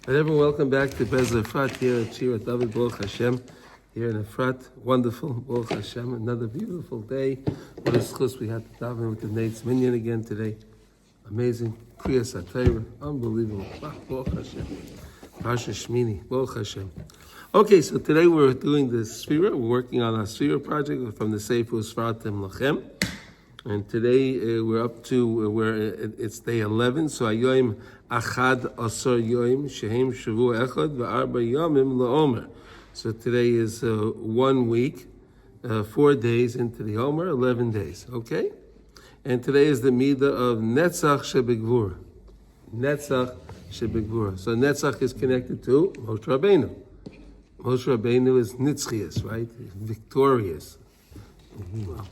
Everyone, welcome back to Breslov Efrat here at Shira David Baruch Hashem here in Efrat. Wonderful, Baruch Hashem. Another beautiful day. What a schus we had to daven with the Nate's Minyan again today. Amazing. Kriyas HaTorah. Unbelievable. Baruch Hashem. Parsha Shmini. Baruch Hashem. Okay, so today we're doing the Sefira. We're working on our Sefira project from the Sefira Sfaratim Lachem. And today we're up to it's day 11. So Ayoim Achad Asar Yoim Shehem Shavu Echad VaArba Yomim LaOmer. So today is 1 week, 4 days into the Omer, 11 days. Okay, and today is the Midah of Netzach Shebegvura. Netzach Shebegvura. So Netzach is connected to Moshe Rabbeinu. Moshe Rabbeinu is Nitzchias, right? Victorious.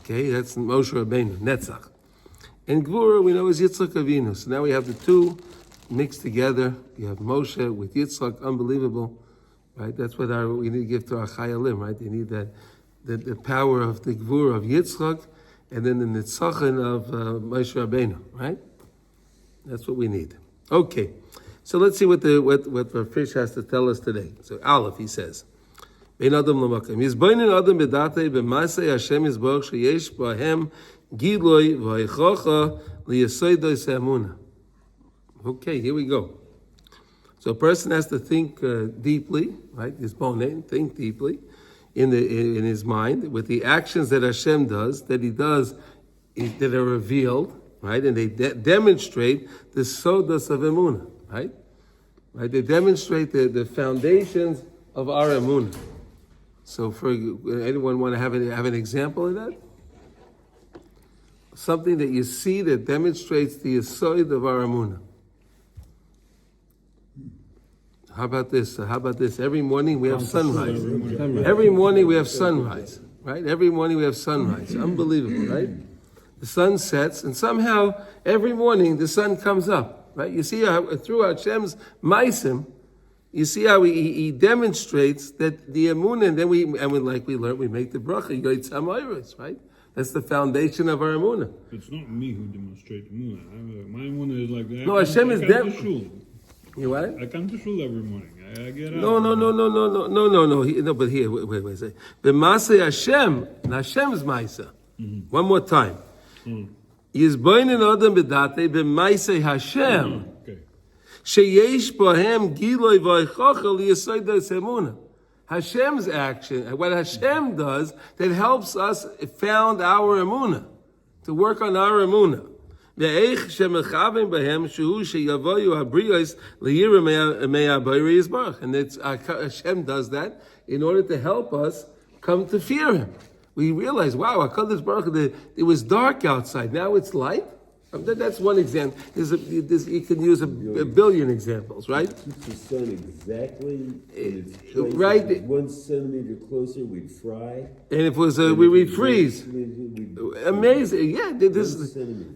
Okay, that's Moshe Rabbeinu, Netzach. And Gvura, we know, is Yitzchak Avinu. So now we have the two mixed together. You have Moshe with Yitzchak, unbelievable, right? That's what we need to give to our Chayalim, right? They need that the power of the Gvura of Yitzchak, and then the Nitzachon of Moshe Rabbeinu, right? That's what we need. Okay, so let's see what the fish has to tell us today. So Aleph, he says, Bein Adam L'Makom. Yizboinin Adam B'datei B'maasei Hashem Yisborach Sheyesh B'ahem Giloi V'Haichocha L'Yesodos Ha'emunah. Okay, here we go. So a person has to think deeply, right? Think deeply in his mind with the actions that Hashem does, that He does, that are revealed, right? And they demonstrate the sodas of emunah, right? Right? They demonstrate the foundations of our emunah. So, for anyone want to have an example of that? Something that you see that demonstrates the yesod of our emunah. How about this? Every morning we have sunrise. Every morning we have sunrise, right? Every morning we have sunrise. Unbelievable, right? The sun sets, and somehow every morning the sun comes up, right? You see how through Hashem's maisim, you see how he demonstrates that the emunah, and then we learned, we make the bracha yoytz hamayros, right? That's the foundation of our emunah. It's not me who demonstrates emunah. My emunah is like that. No, Hashem is demonstrating. You what? I come to shul every morning. I get out. No. But here, wait. B'masei Hashem, Hashem's ma'isa. One more time. Yizboinin Adam b'datei b'masei Hashem. Sheyesh Bohem Giloi V'Haichocha L'Yesodos Ha'emunah. Hashem's action, what Hashem does, that helps us found our emunah, to work on our emunah. Ve'eich shemechavim b'hem shehu sheyavoyu habriyos liyira me'abayri yisbarach. And Hashem does that in order to help us come to fear Him. We realize, wow, HaKadosh Baruch Hu, it was dark outside, now it's light. That's one example. You can use a billion examples, right? Keep the sun exactly in its place. Right. 1 centimeter closer, we'd fry. And if it was we'd freeze. Amazing, yeah.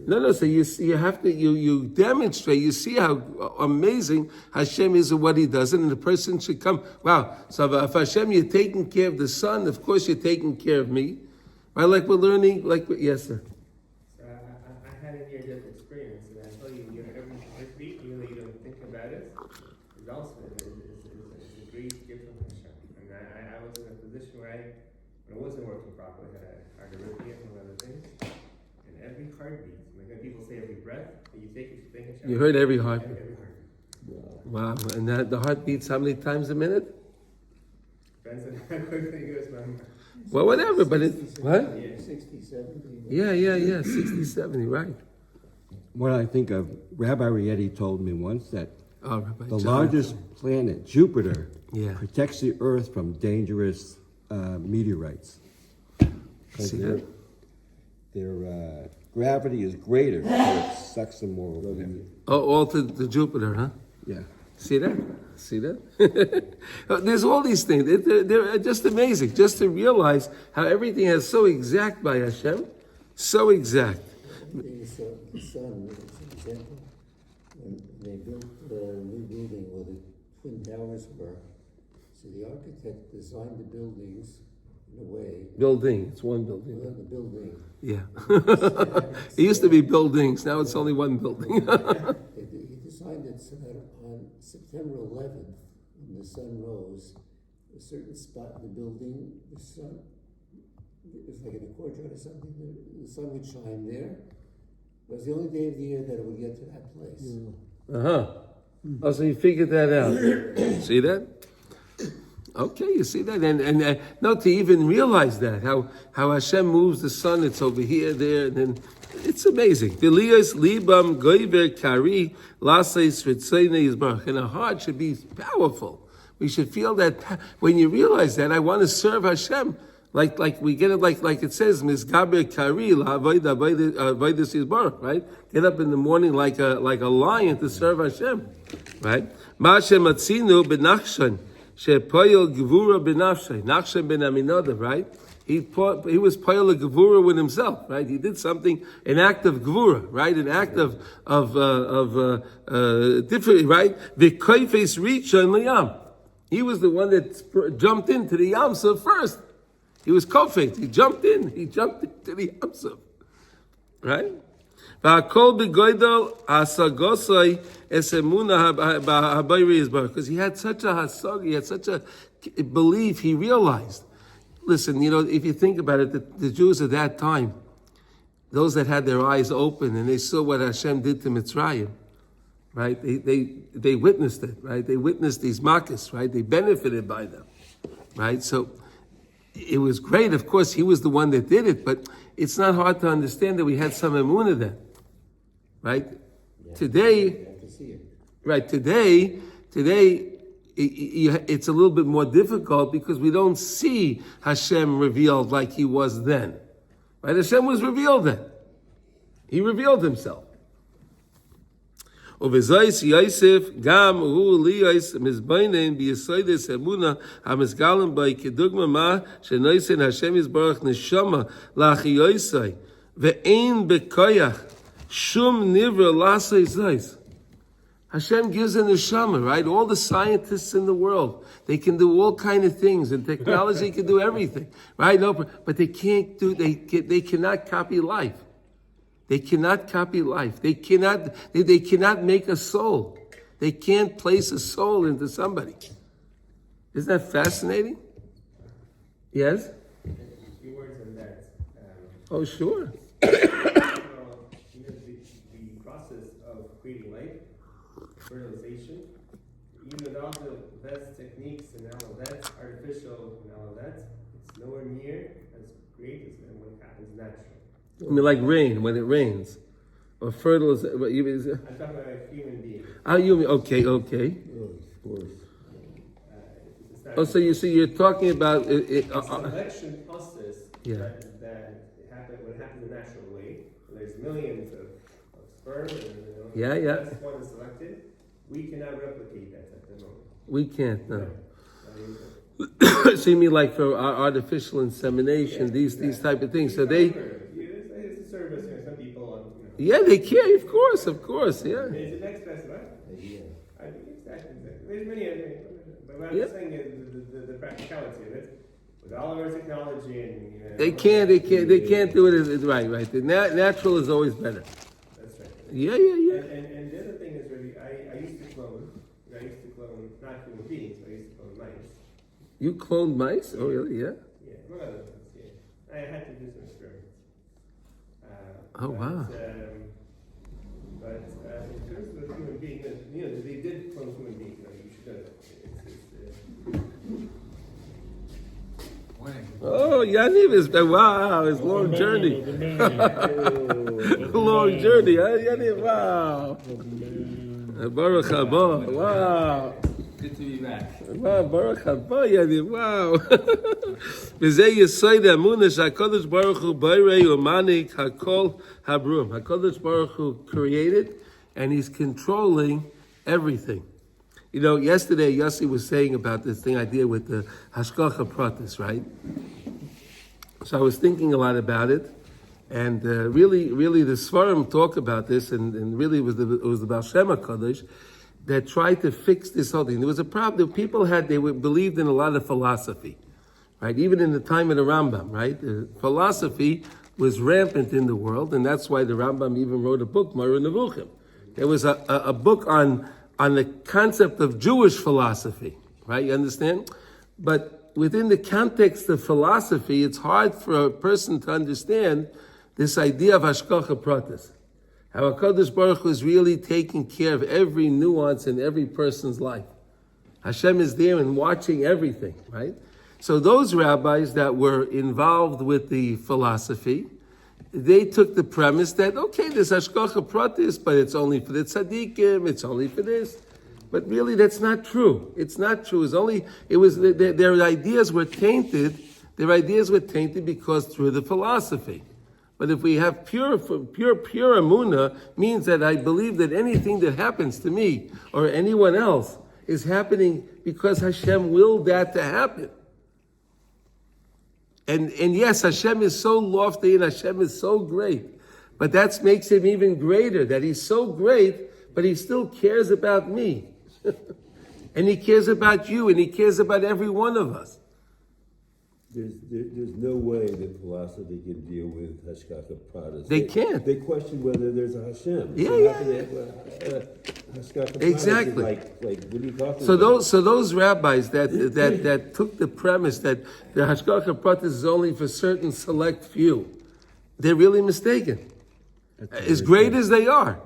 No. So you have to you demonstrate. You see how amazing Hashem is and what He does, and the person should come. Wow. So if Hashem, you're taking care of the sun, of course you're taking care of me, right? Like we're learning. Yes, sir. When it wasn't working properly, I had arrhythmia and other things. And every heartbeat, when people say every breath, you take it, you think it's you heard every heartbeat. Every heartbeat. Wow. And the heart beats how many times a minute? Depends on how quickly it goes, man. Well, whatever, but it's what? Yeah. 60, 70. Yeah, 60, 70, right. What I think of, Rabbi Rietti told me once that Rabbi the John. largest planet, Jupiter, Yeah. protects the Earth from dangerous meteorites. See that? Their gravity is greater, so it sucks them more over. All to Jupiter, huh? Yeah. See that? There's all these things. They're just amazing. Just to realize how everything is so exact by Hashem. So exact. The sun, as an example, when they built the new building where the Twin Towers were, so the architect designed the buildings in a way. Building. It's one building. The building. Yeah. It used to be buildings. Now it's only one building. He designed designed it so that on September 11th, when the sun rose, a certain spot in the building, the sun, it was like in a courtyard or something, the sun would shine there. It was the only day of the year that it would get to that place. Oh, so you figured that out. See that? Okay, you see that? And no, to even realize that, how Hashem moves the sun, it's over here, there, and then it's amazing. And our heart should be powerful. We should feel that when you realize that, I want to serve Hashem. Like we get it like it says, Misgaber Kari, right? Get up in the morning like a lion to serve Hashem. Right? Ma'ashem Matzinu b'Nachshon, she'poyel gevura b'nafshay. Nachshon ben Aminadav, right? He was poyel gevura with himself, right? He did something, an act of gevura, right? An act of different, right? V'koifes rishon liyam. He was the one that jumped into the Yamsuf first. He was kofet. He jumped into the Yamsuf. Right? Because he had such a hasag, he had such a belief, he realized. Listen, if you think about it, the Jews at that time, those that had their eyes open and they saw what Hashem did to Mitzrayim, right? They witnessed it, right? They witnessed these makkos, right? They benefited by them, right? So it was great. Of course, he was the one that did it, but it's not hard to understand that we had some emunah then, right? Yeah. Today, You have to see it. right? Today, it's a little bit more difficult because we don't see Hashem revealed like he was then, right? Hashem was revealed then. He revealed himself. Uvezois Yosef gam hu liyos mizbainen biyasoides emuna hamizgalim by kedugma ma shenoisen Hashem yisbarach neshama lachiyosai ve'ein bekoyach shum nivra lasei zois. Hashem gives a neshama, right? All the scientists in the world, they can do all kind of things, and technology can do everything, right? No, but they can't do. They cannot copy life. They cannot copy life. They cannot make a soul. They can't place a soul into somebody. Isn't that fascinating? Yes? A few words on that. Oh, sure. The process of creating life, fertilization, even with all the best techniques and all of that, artificial and all of that, it's nowhere near as great as when it happens naturally. I mean, like rain, when it rains. Or fertilizer. I'm talking about a human being. How you mean? Okay. Oh, of course. It's not Oh, so you're talking about the selection process Yeah. that happens when it happens the natural way. There's millions of sperm, and Yeah. that's one is selected. We cannot replicate that at the moment. We can't, no. No. So you mean like for artificial insemination, these type of things. So they, It's a service, some people, yeah, they care, of course, yeah. It's the next best, right? Yeah. I think exactly. There's many other things, but what I'm Yeah. saying is the practicality of it. With all of our technology and They can't do it as right. The natural is always better. That's right. Yeah. And the other thing is really, I used to clone not human beings, but I used to clone mice. You cloned mice? Oh, really? Yeah. Yeah, among other things, yeah. I had to do some experiments. Oh, wow. But in terms of human beings, they did clone human beings. You should know that. Oh, Yaniv is wow, it's a long journey. Long journey, huh? Yaniv, wow. Baruch haba, wow. Good to be back. Wow, Baruch haba, Yaniv, wow. V'zeh yesod emunah sheHaKadosh Baruch Hu Borei u'manik hakol habrum. HaKadosh Baruch Hu created, and He's controlling everything. Yesterday Yossi was saying about this idea with the hashgacha pratis, right? So I was thinking a lot about it, and really, the Svarim talk about this, and really it was the Baal Shem HaKadosh that tried to fix this whole thing. There was a problem. People believed in a lot of philosophy, right? Even in the time of the Rambam, right? The philosophy was rampant in the world, and that's why the Rambam even wrote a book, Moreh Nevuchim. there was a book on the concept of Jewish philosophy, right? You understand? But within the context of philosophy, it's hard for a person to understand this idea of hashgacha pratis. How HaKadosh Baruch Hu is really taking care of every nuance in every person's life. Hashem is there and watching everything, right? So those rabbis that were involved with the philosophy, they took the premise that, okay, there's hashgacha pratis, but it's only for the tzaddikim, it's only for this. But really, that's not true. It's not true. Their ideas were tainted. Their ideas were tainted because through the philosophy. But if we have pure emunah, means that I believe that anything that happens to me or anyone else is happening because Hashem willed that to happen. And yes, Hashem is so lofty and Hashem is so great. But that makes him even greater, that he's so great, but he still cares about me. And he cares about you, and he cares about every one of us. There's no way that philosophy can deal with hashgacha pratis. They can't. They question whether there's a Hashem. Yeah, so yeah. How can they have hashgacha pratis? Exactly. Like, what are you talking So about? those rabbis that took the premise that the hashgacha pratis is only for certain select few, they're really mistaken. As great as they are.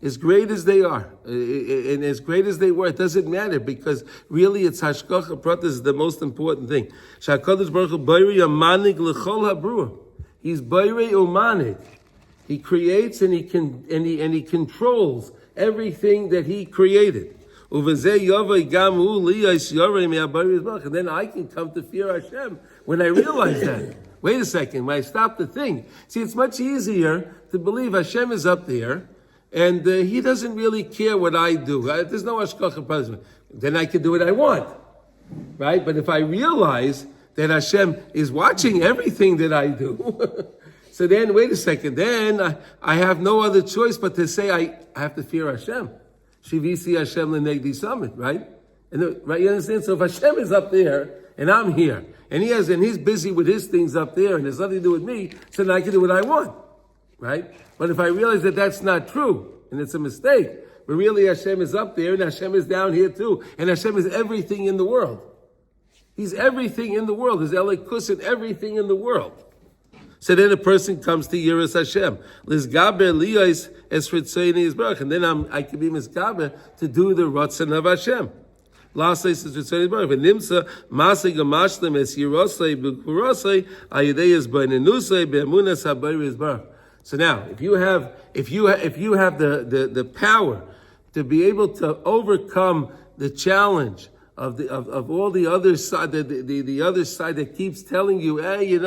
As great as they are, and as great as they were, it doesn't matter because really it's hashgacha pratis is the most important thing. Shakadosh Baruch Hu bayri amanig l'chol habrua. He's bayri umanig. He creates and he controls everything that he created. And then I can come to fear Hashem when I realize that. Wait a second, when I stop to think. See, it's much easier to believe Hashem is up there. And he doesn't really care what I do. There's no hashgacha pratis. Then I can do what I want, right? But if I realize that Hashem is watching everything that I do, so then wait a second. Then I have no other choice but to say I have to fear Hashem. Shivisi Hashem l'negdi summit, right? Right, you understand? So if Hashem is up there and I'm here, and he's busy with his things up there, and there's nothing to do with me, so then I can do what I want. Right? But if I realize that that's not true, and it's a mistake, but really Hashem is up there, and Hashem is down here too, and Hashem is everything in the world. He's everything in the world. He's Elikus and everything in the world. So then a person comes to Yiras Hashem. Lizgaber liyos es ritzoyni yisbarach. And then I can be misgaber to do the Ratzon of Hashem. Last place is ritzoyni yisbarach. V'nimsa masig amashlim es yirosei b'kurosei ayidei es b'nenusei b'emunas habayri yisbarach. So now, if you have the power to be able to overcome the challenge of all the other side, the other side that keeps telling you, hey,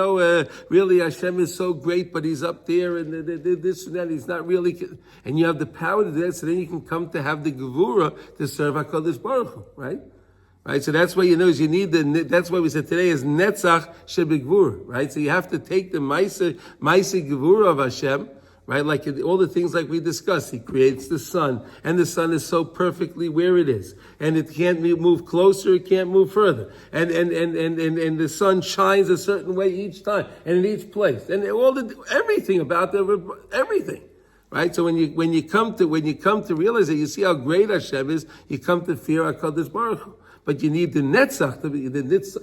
really Hashem is so great, but he's up there and this and that, he's not really, and you have the power to do that, so then you can come to have the gevura to serve HaKadosh Baruch Hu, right? Right, so that's why is you need that's why we said today is netzach shebegvur, right? So you have to take the maisa gevura of Hashem, right? Like all the things like we discussed. He creates the sun, and the sun is so perfectly where it is, and it can't move closer, it can't move further, and the sun shines a certain way each time, and in each place, and everything about everything. Right, so when you come to realize that you see how great Hashem is, you come to fear HaKadosh Baruch Hu. But you need the netzach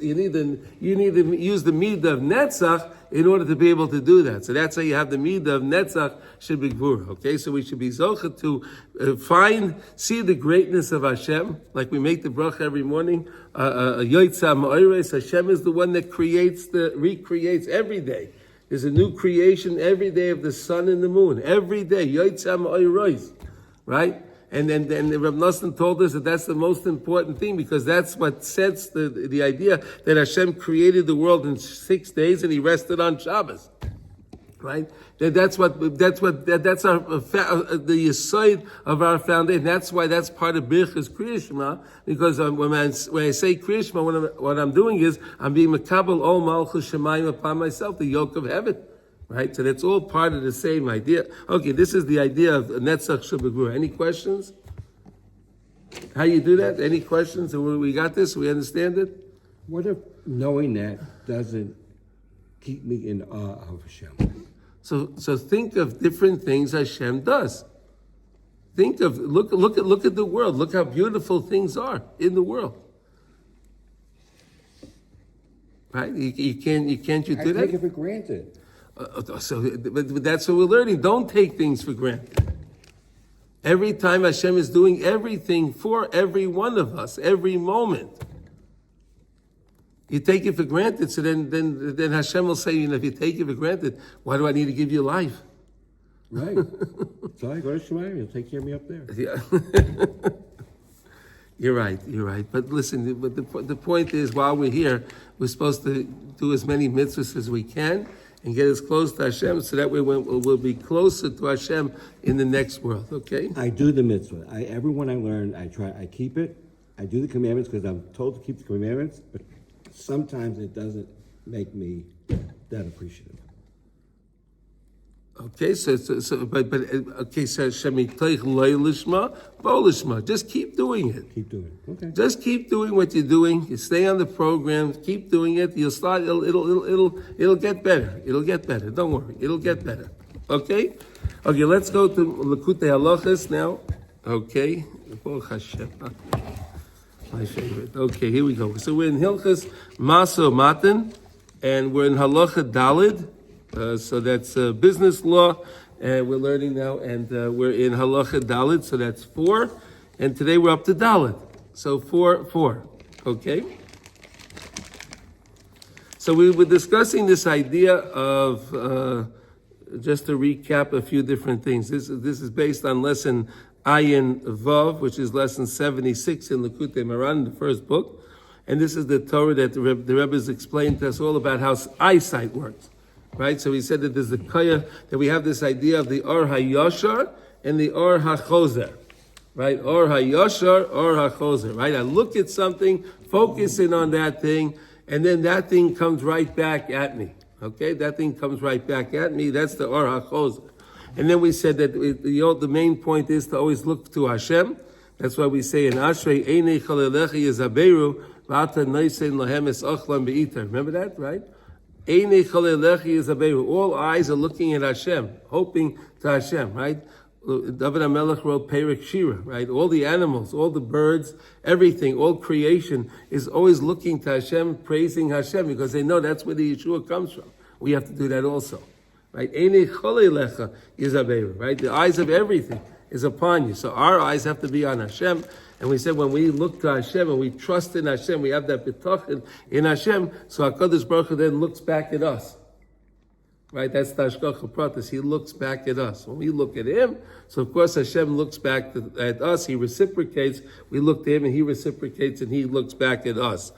you need to use the midah of netzach in order to be able to do that. So that's how you have the midah of netzach shebigvur. Okay, so we should be zocha to see the greatness of Hashem, like we make the bracha every morning. Yotzah ma'ores. Hashem is the one that recreates every day. There's a new creation every day of the sun and the moon. Every day, Yotzah ma'ores, right? And then Reb Noson told us that that's the most important thing because that's what sets the idea that Hashem created the world in 6 days and He rested on Shabbos, right? That's the yesod of our foundation. That's why that's part of Birchas Kriya Shema, because when I say Kriya Shema, what I'm doing is I'm being makabel ol malchus shemayim upon myself, the yoke of heaven. Right? So that's all part of the same idea. Okay, this is the idea of Netzach Shebegvura. Any questions? How you do that? Any questions? We got this? We understand it? What if knowing that doesn't keep me in awe of Hashem? So think of different things Hashem does. look at the world. Look how beautiful things are in the world. Right? You can't do I that. take it for granted. But that's what we're learning. Don't take things for granted. Every time Hashem is doing everything for every one of us, every moment. You take it for granted, so then Hashem will say, if you take it for granted, why do I need to give you life? Right. So I go to Shemaim, he'll take care of me up there. Yeah. You're right. But listen, the point is, while we're here, we're supposed to do as many mitzvahs as we can and get as close to Hashem, so that way we'll be closer to Hashem in the next world, okay? I do the mitzvah. Everyone I learn, I keep it. I do the commandments because I'm told to keep the commandments, but sometimes it doesn't make me that appreciative. Okay, so Shemitayich loy lishma, bo lishma. Just keep doing it. Keep doing it. Okay. Just keep doing what you're doing. You stay on the program. Keep doing it. You'll start. It'll get better. It'll get better. Don't worry. It'll get better. Okay. Okay. Let's go to Likutey Halachos now. Okay. Baruch Hashem. My favorite. Okay, here we go. So we're in Hilchos Maso Matan, and we're in Halacha Dalid. So that's business law, and we're learning now, and we're in Halacha Dalid, so that's 4, and today we're up to Dalid. So 4, okay? So we were discussing this idea of, just to recap a few different things. This is based on lesson Ayin Vav, which is lesson 76 in Likutey Moharan, the first book. And this is the Torah that the Rebbe has explained to us all about how eyesight works. Right? So he said that there's the kaya, that we have this idea of the or hayashar and the or hachozer. Right? Or hayashar, or hachozer. Right? I look at something, focusing on that thing, and then that thing comes right back at me. Okay? That thing comes right back at me. That's the or hachozer. And then we said that the main point is to always look to Hashem. That's why we say in Ashrei Einei Chalelecha Yezaberu V'ata Noisen Lahem Es Ochlam Be'iter. Remember that, right? Einei Chalelecha Yezaberu. All eyes are looking at Hashem, hoping to Hashem, right? David HaMelech wrote Perek Shira, right? All the animals, all the birds, everything, all creation is always looking to Hashem, praising Hashem, because they know that's where the Yeshua comes from. We have to do that also. Right? Einei Chalelecha Yezaberu, right? The eyes of everything is upon you. So our eyes have to be on Hashem. And we said when we look to Hashem and we trust in Hashem, we have that bitachon in Hashem, so HaKadosh Baruch Hu then looks back at us. Right? That's the Hashgacha Pratis. He looks back at us. When we look at Him, so of course Hashem looks back at us. He reciprocates. We look to Him and He reciprocates and He looks back at us.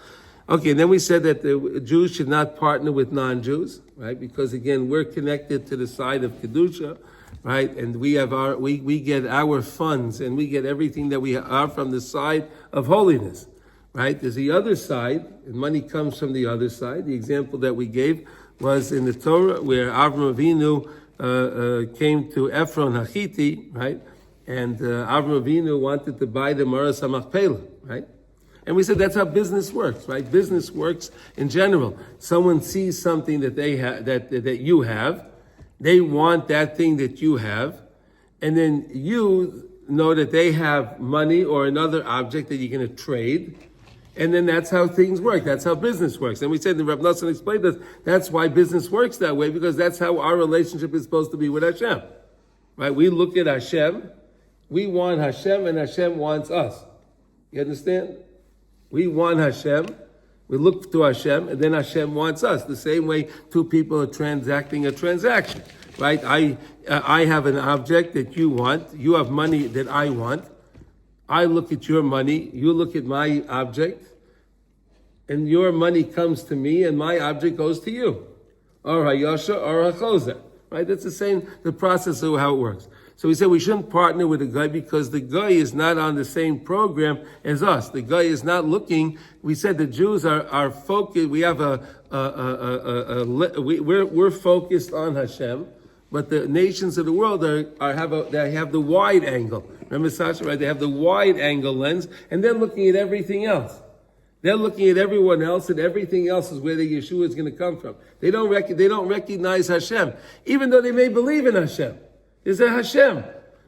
Okay, and then we said that the Jews should not partner with non-Jews, right? Because again, we're connected to the side of Kedusha, right? And we have we get our funds and we get everything that we are from the side of holiness, right? There's the other side, and money comes from the other side. The example that we gave was in the Torah where Avram Avinu came to Ephron Hachiti, right? And Avram Avinu wanted to buy the Maras HaMachpelah, right? And we said that's how business works, right? Business works in general. Someone sees something that they have, that you have. They want that thing that you have. And then you know that they have money or another object that you're going to trade. And then that's how things work. That's how business works. And we said, and Reb Noson explained this, that's why business works that way, because that's how our relationship is supposed to be with Hashem. Right? We look at Hashem. We want Hashem and Hashem wants us. You understand? We want Hashem, we look to Hashem, and then Hashem wants us. The same way two people are transacting a transaction, right? I have an object that you want, you have money that I want. I look at your money, you look at my object, and your money comes to me, and my object goes to you. Or hayasha, or hachoza, right? That's the process of how it works. So we said we shouldn't partner with a guy because the guy is not on the same program as us. The guy is not looking. We said the Jews are focused. We have we're focused on Hashem, but the nations of the world they have the wide angle. Remember Sasha, right? They have the wide angle lens, and they're looking at everything else. They're looking at everyone else, and everything else is where the Yeshua is going to come from. They don't recognize Hashem, even though they may believe in Hashem. Is a Hashem.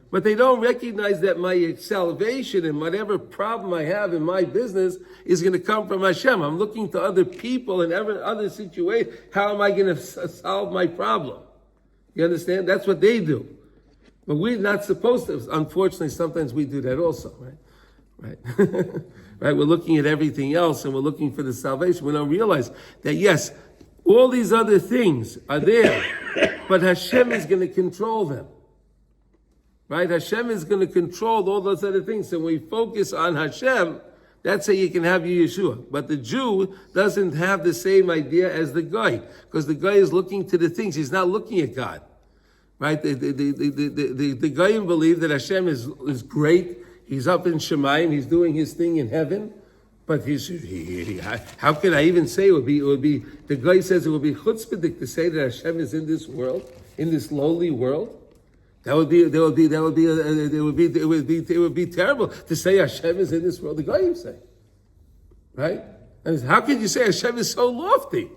But they don't recognize that my salvation and whatever problem I have in my business is going to come from Hashem. I'm looking to other people and other situations. How am I going to solve my problem? You understand? That's what they do. But we're not supposed to. Unfortunately, sometimes we do that also, right? Right? We're looking at everything else and we're looking for the salvation. We don't realize that, yes, all these other things are there, but Hashem is going to control them. Right? Hashem is going to control all those other things. So when we focus on Hashem, that's how you can have your Yeshua. But the Jew doesn't have the same idea as the guy, because the guy is looking to the things. He's not looking at God. Right? The guy believe that Hashem is great. He's up in Shemayim. He's doing his thing in heaven. But how can I even say it would be, the guy says it would be chutzpahdik to say that Hashem is in this world, in this lowly world. It would be terrible to say Hashem is in this world. The guy you say, right? And how could you say Hashem is so lofty?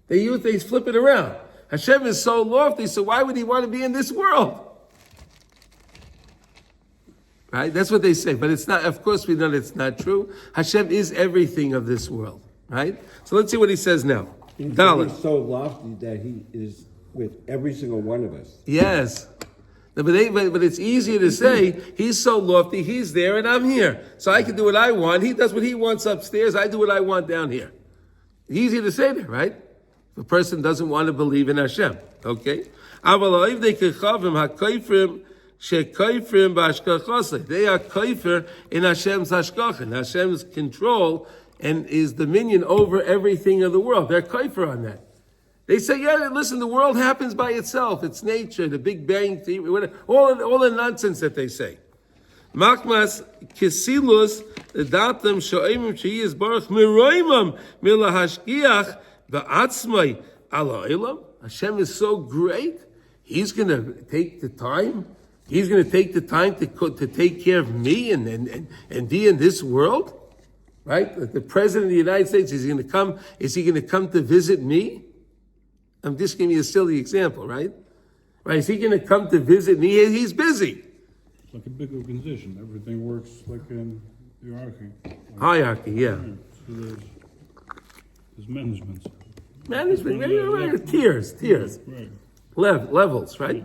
They flip it around. Hashem is so lofty, so why would he want to be in this world? Right? That's what they say, but it's not. Of course, we know that it's not true. Hashem is everything of this world, right? So let's see what he says now. He's so lofty that he is with every single one of us. Yes. But it's easier to say, he's so lofty, he's there and I'm here. So I can do what I want. He does what he wants upstairs. I do what I want down here. Easy to say that, right? If a person doesn't want to believe in Hashem. Okay? They are kaifer in Hashem's hashgacha, Hashem's control and his dominion over everything of the world. They're kaifer on that. They say, yeah, listen, the world happens by itself. It's nature, the Big Bang Theory, whatever, all the nonsense that they say. Makmas kisilus datam sho'imim she'yis baruch miroimam milahashgiach ba'atzmai ala ilam. Hashem is so great. He's going to take the time. He's going to take the time to take care of me and be in this world, right? The president of the United States, is he going to come to visit me? I'm just giving you a silly example, right? Right? Is he going to come to visit me? He's busy. It's like a big organization. Everything works like in hierarchy. Hierarchy, yeah. So there's management. Right. Tiers. Right. Levels, right?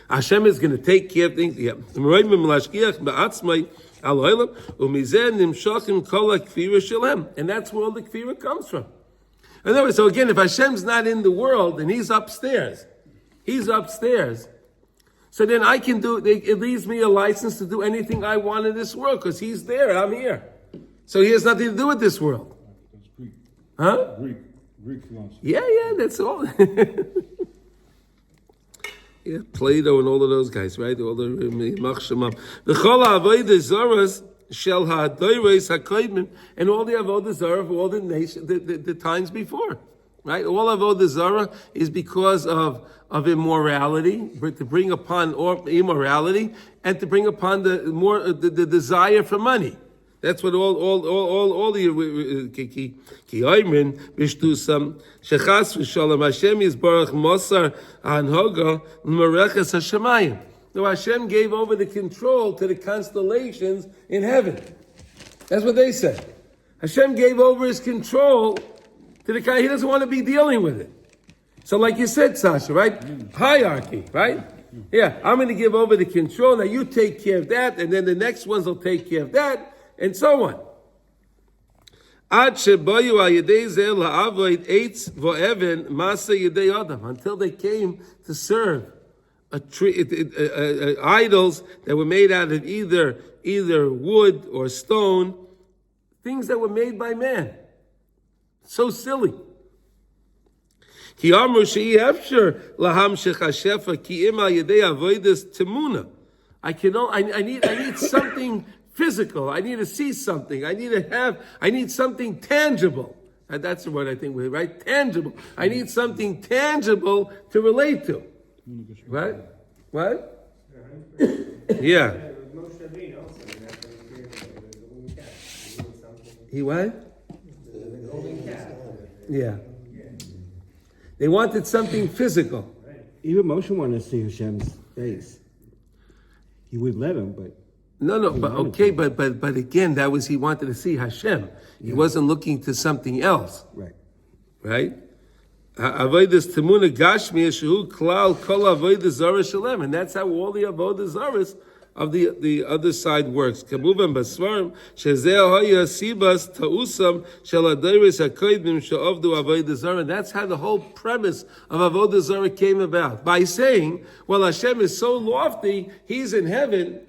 Hashem is going to take care of things. Yeah. And that's where all the kfira comes from. In other words, so again, if Hashem's not in the world and he's upstairs, so then I can it leaves me a license to do anything I want in this world because he's there, I'm here. So he has nothing to do with this world. That's Greek. Huh? Greek philosophy. Yeah, that's all. Yeah, Plato and all of those guys, right? All the Machshamam. The Chol Avodah Zaras Shel HaDoros HaKodim, and all the Avodah Zarah of all the nation, the times before, right? All Avodah Zarah is because of immorality, to bring upon immorality, and to bring upon the desire for money. That's what all the Kiyoymin Bishtusam Shechas V'Shalom Hashem Yisbarach Mosar Anhoga L'Mareches Hashemayim. No, Hashem gave over the control to the constellations in heaven. That's what they said. Hashem gave over his control to the guy. He doesn't want to be dealing with it. So like you said, Sasha, right? Hierarchy, right? Yeah, I'm going to give over the control. Now you take care of that, and then the next ones will take care of that, and so on. Until they came to serve idols that were made out of either wood or stone, things that were made by man. So silly. I need something physical. I need to see something. I need something tangible. That's the word I think, right? Tangible. I need something tangible to relate to. Right? What? Yeah. He what? Yeah. They wanted something physical. Even Moshe wanted to see Hashem's face. He would let him, but No, but okay, but again, that was he wanted to see Hashem. He wasn't looking to something else, right. right? Avodas Tamuna Gashmi Shehu Klal Kol Avodas Zara Shalem, and that's how all the Avodas Zaras of the other side works. Kamuvam Basvarim Shezeh Hoya Sibas Tausam Shel Adairis Hakoydim She'ovdu Avodas Zara. That's how the whole premise of Avodas Zara came about, by saying, well, Hashem is so lofty, He's in heaven.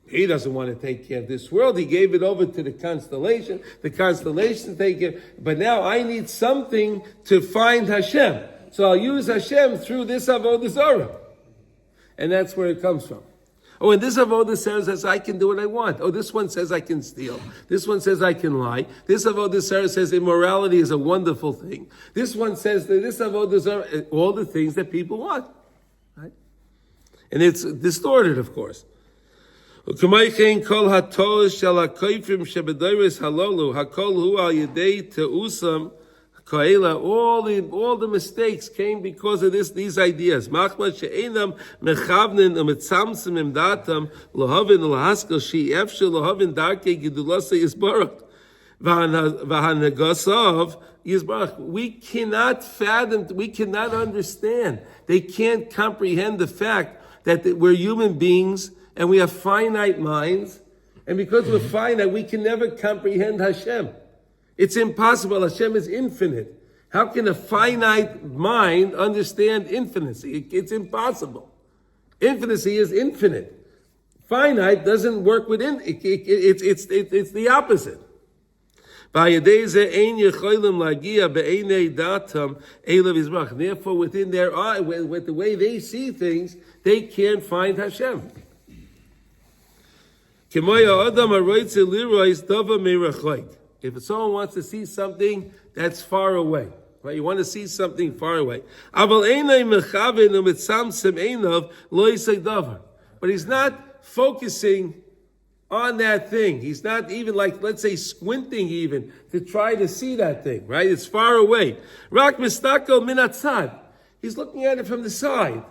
He doesn't want to take care of this world. He gave it over to the constellation. The constellation take it. But now I need something to find Hashem. So I'll use Hashem through this Avodah Zarah. And that's where it comes from. Oh, and this Avodah Zarah says I can do what I want. Oh, this one says I can steal. This one says I can lie. This Avodah Zarah says immorality is a wonderful thing. This one says that this Avodah Zarah, all the things that people want. Right? And it's distorted, of course. All the mistakes came because of these ideas. We cannot fathom, we cannot understand. They can't comprehend the fact that we're human beings and we have finite minds, and because we're finite, we can never comprehend Hashem. It's impossible. Hashem is infinite. How can a finite mind understand infinity? It's impossible. Infinity is infinite. Finite doesn't work within. It's the opposite. Therefore, within their eye, with the way they see things, they can't find Hashem. If someone wants to see something that's far away, right? You want to see something far away. But he's not focusing on that thing. He's not even like, let's say, squinting even to try to see that thing, right? It's far away. He's looking at it from the side.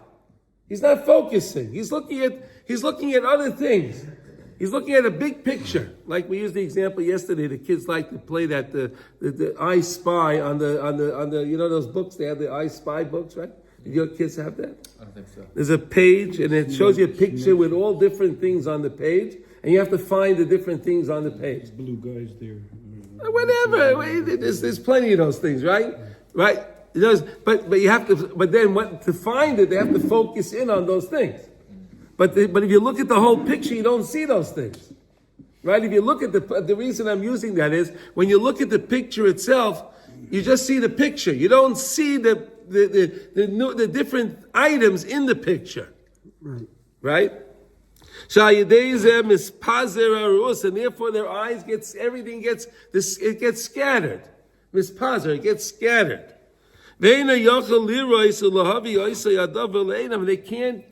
He's not focusing. He's looking at other things. He's looking at a big picture. Like we used the example yesterday, the kids like to play that the I Spy on the you know those books, they have the I Spy books, right? Did your kids have that? I don't think so. There's a page and it shows you a picture with all different things on the page, and you have to find the different things on the page. Blue guys there. Whatever. There's plenty of those things, right? Right? But you have to, but then to find it, they have to focus in on those things. But if you look at the whole picture, you don't see those things, right? If you look at the reason I'm using that is when you look at the picture itself, you just see the picture. You don't see the different items in the picture, right? And therefore their eyes everything gets scattered. Mispazer, it gets scattered. They can't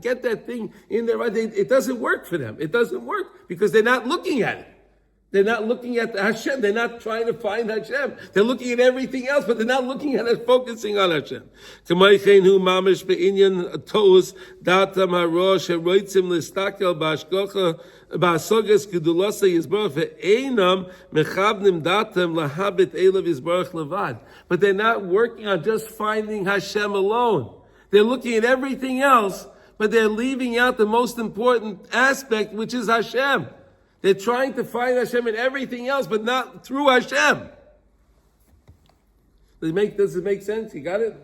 get that thing in their eye. It doesn't work for them. It doesn't work because they're not looking at it. They're not looking at the Hashem. They're not trying to find Hashem. They're looking at everything else, but they're not looking at it, focusing on Hashem. But they're not working on just finding Hashem alone. They're looking at everything else, but they're leaving out the most important aspect, which is Hashem. They're trying to find Hashem in everything else, but not through Hashem. Does it make sense? You got it?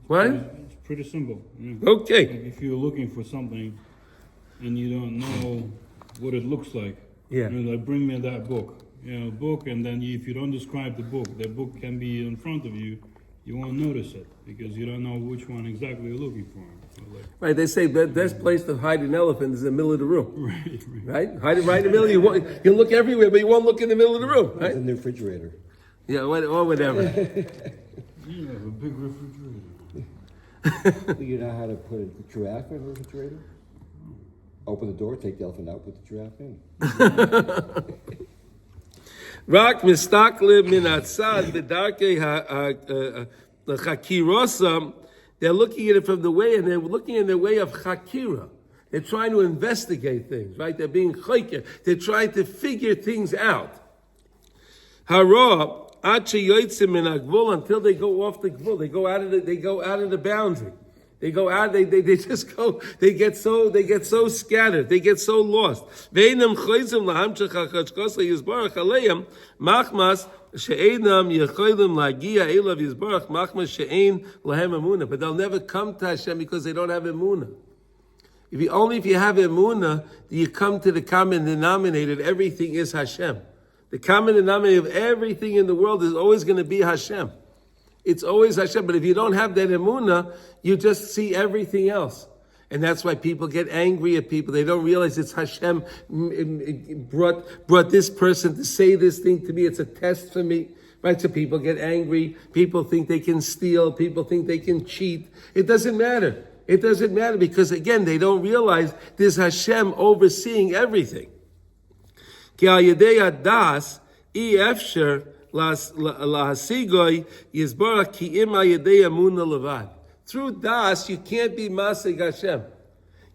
What? It's pretty simple. Yeah. Okay. Like if you're looking for something and you don't know what it looks like, Yeah. you're like, bring me that book. Book, and then if you don't describe the book can be in front of you. You won't notice it because you don't know which one exactly you're looking for. So Right, they say the best place to hide an elephant is in the middle of the room. Right. Right? Hide it right in the middle. You look everywhere, but you won't look in the middle of the room. It's Right? in the refrigerator. Yeah, or whatever. You have a big refrigerator. You know how to put a giraffe in a refrigerator? Open the door, take the elephant out, put the giraffe in. Rak mistaklim min atzad b'darkei ha'chakirosam. They're looking at it from the way, and they're looking in the way of chakira. They're trying to investigate things, right? They're being chayker. They're trying to figure things out. Hara, until they go off the gvul, they go out of the boundary. They go out, they just go, they get so scattered, they get so lost. But they'll never come to Hashem because they don't have emunah. If you have emunah, you come to the common denominator. Everything is Hashem. The common denominator of everything in the world is always going to be Hashem. It's always Hashem. But if you don't have that emunah, you just see everything else. And that's why people get angry at people. They don't realize it's Hashem brought this person to say this thing to me. It's a test for me. Right? So people get angry. People think they can steal. People think they can cheat. It doesn't matter. It doesn't matter because, again, they don't realize there's Hashem overseeing everything. Through das, you can't be masig Hashem.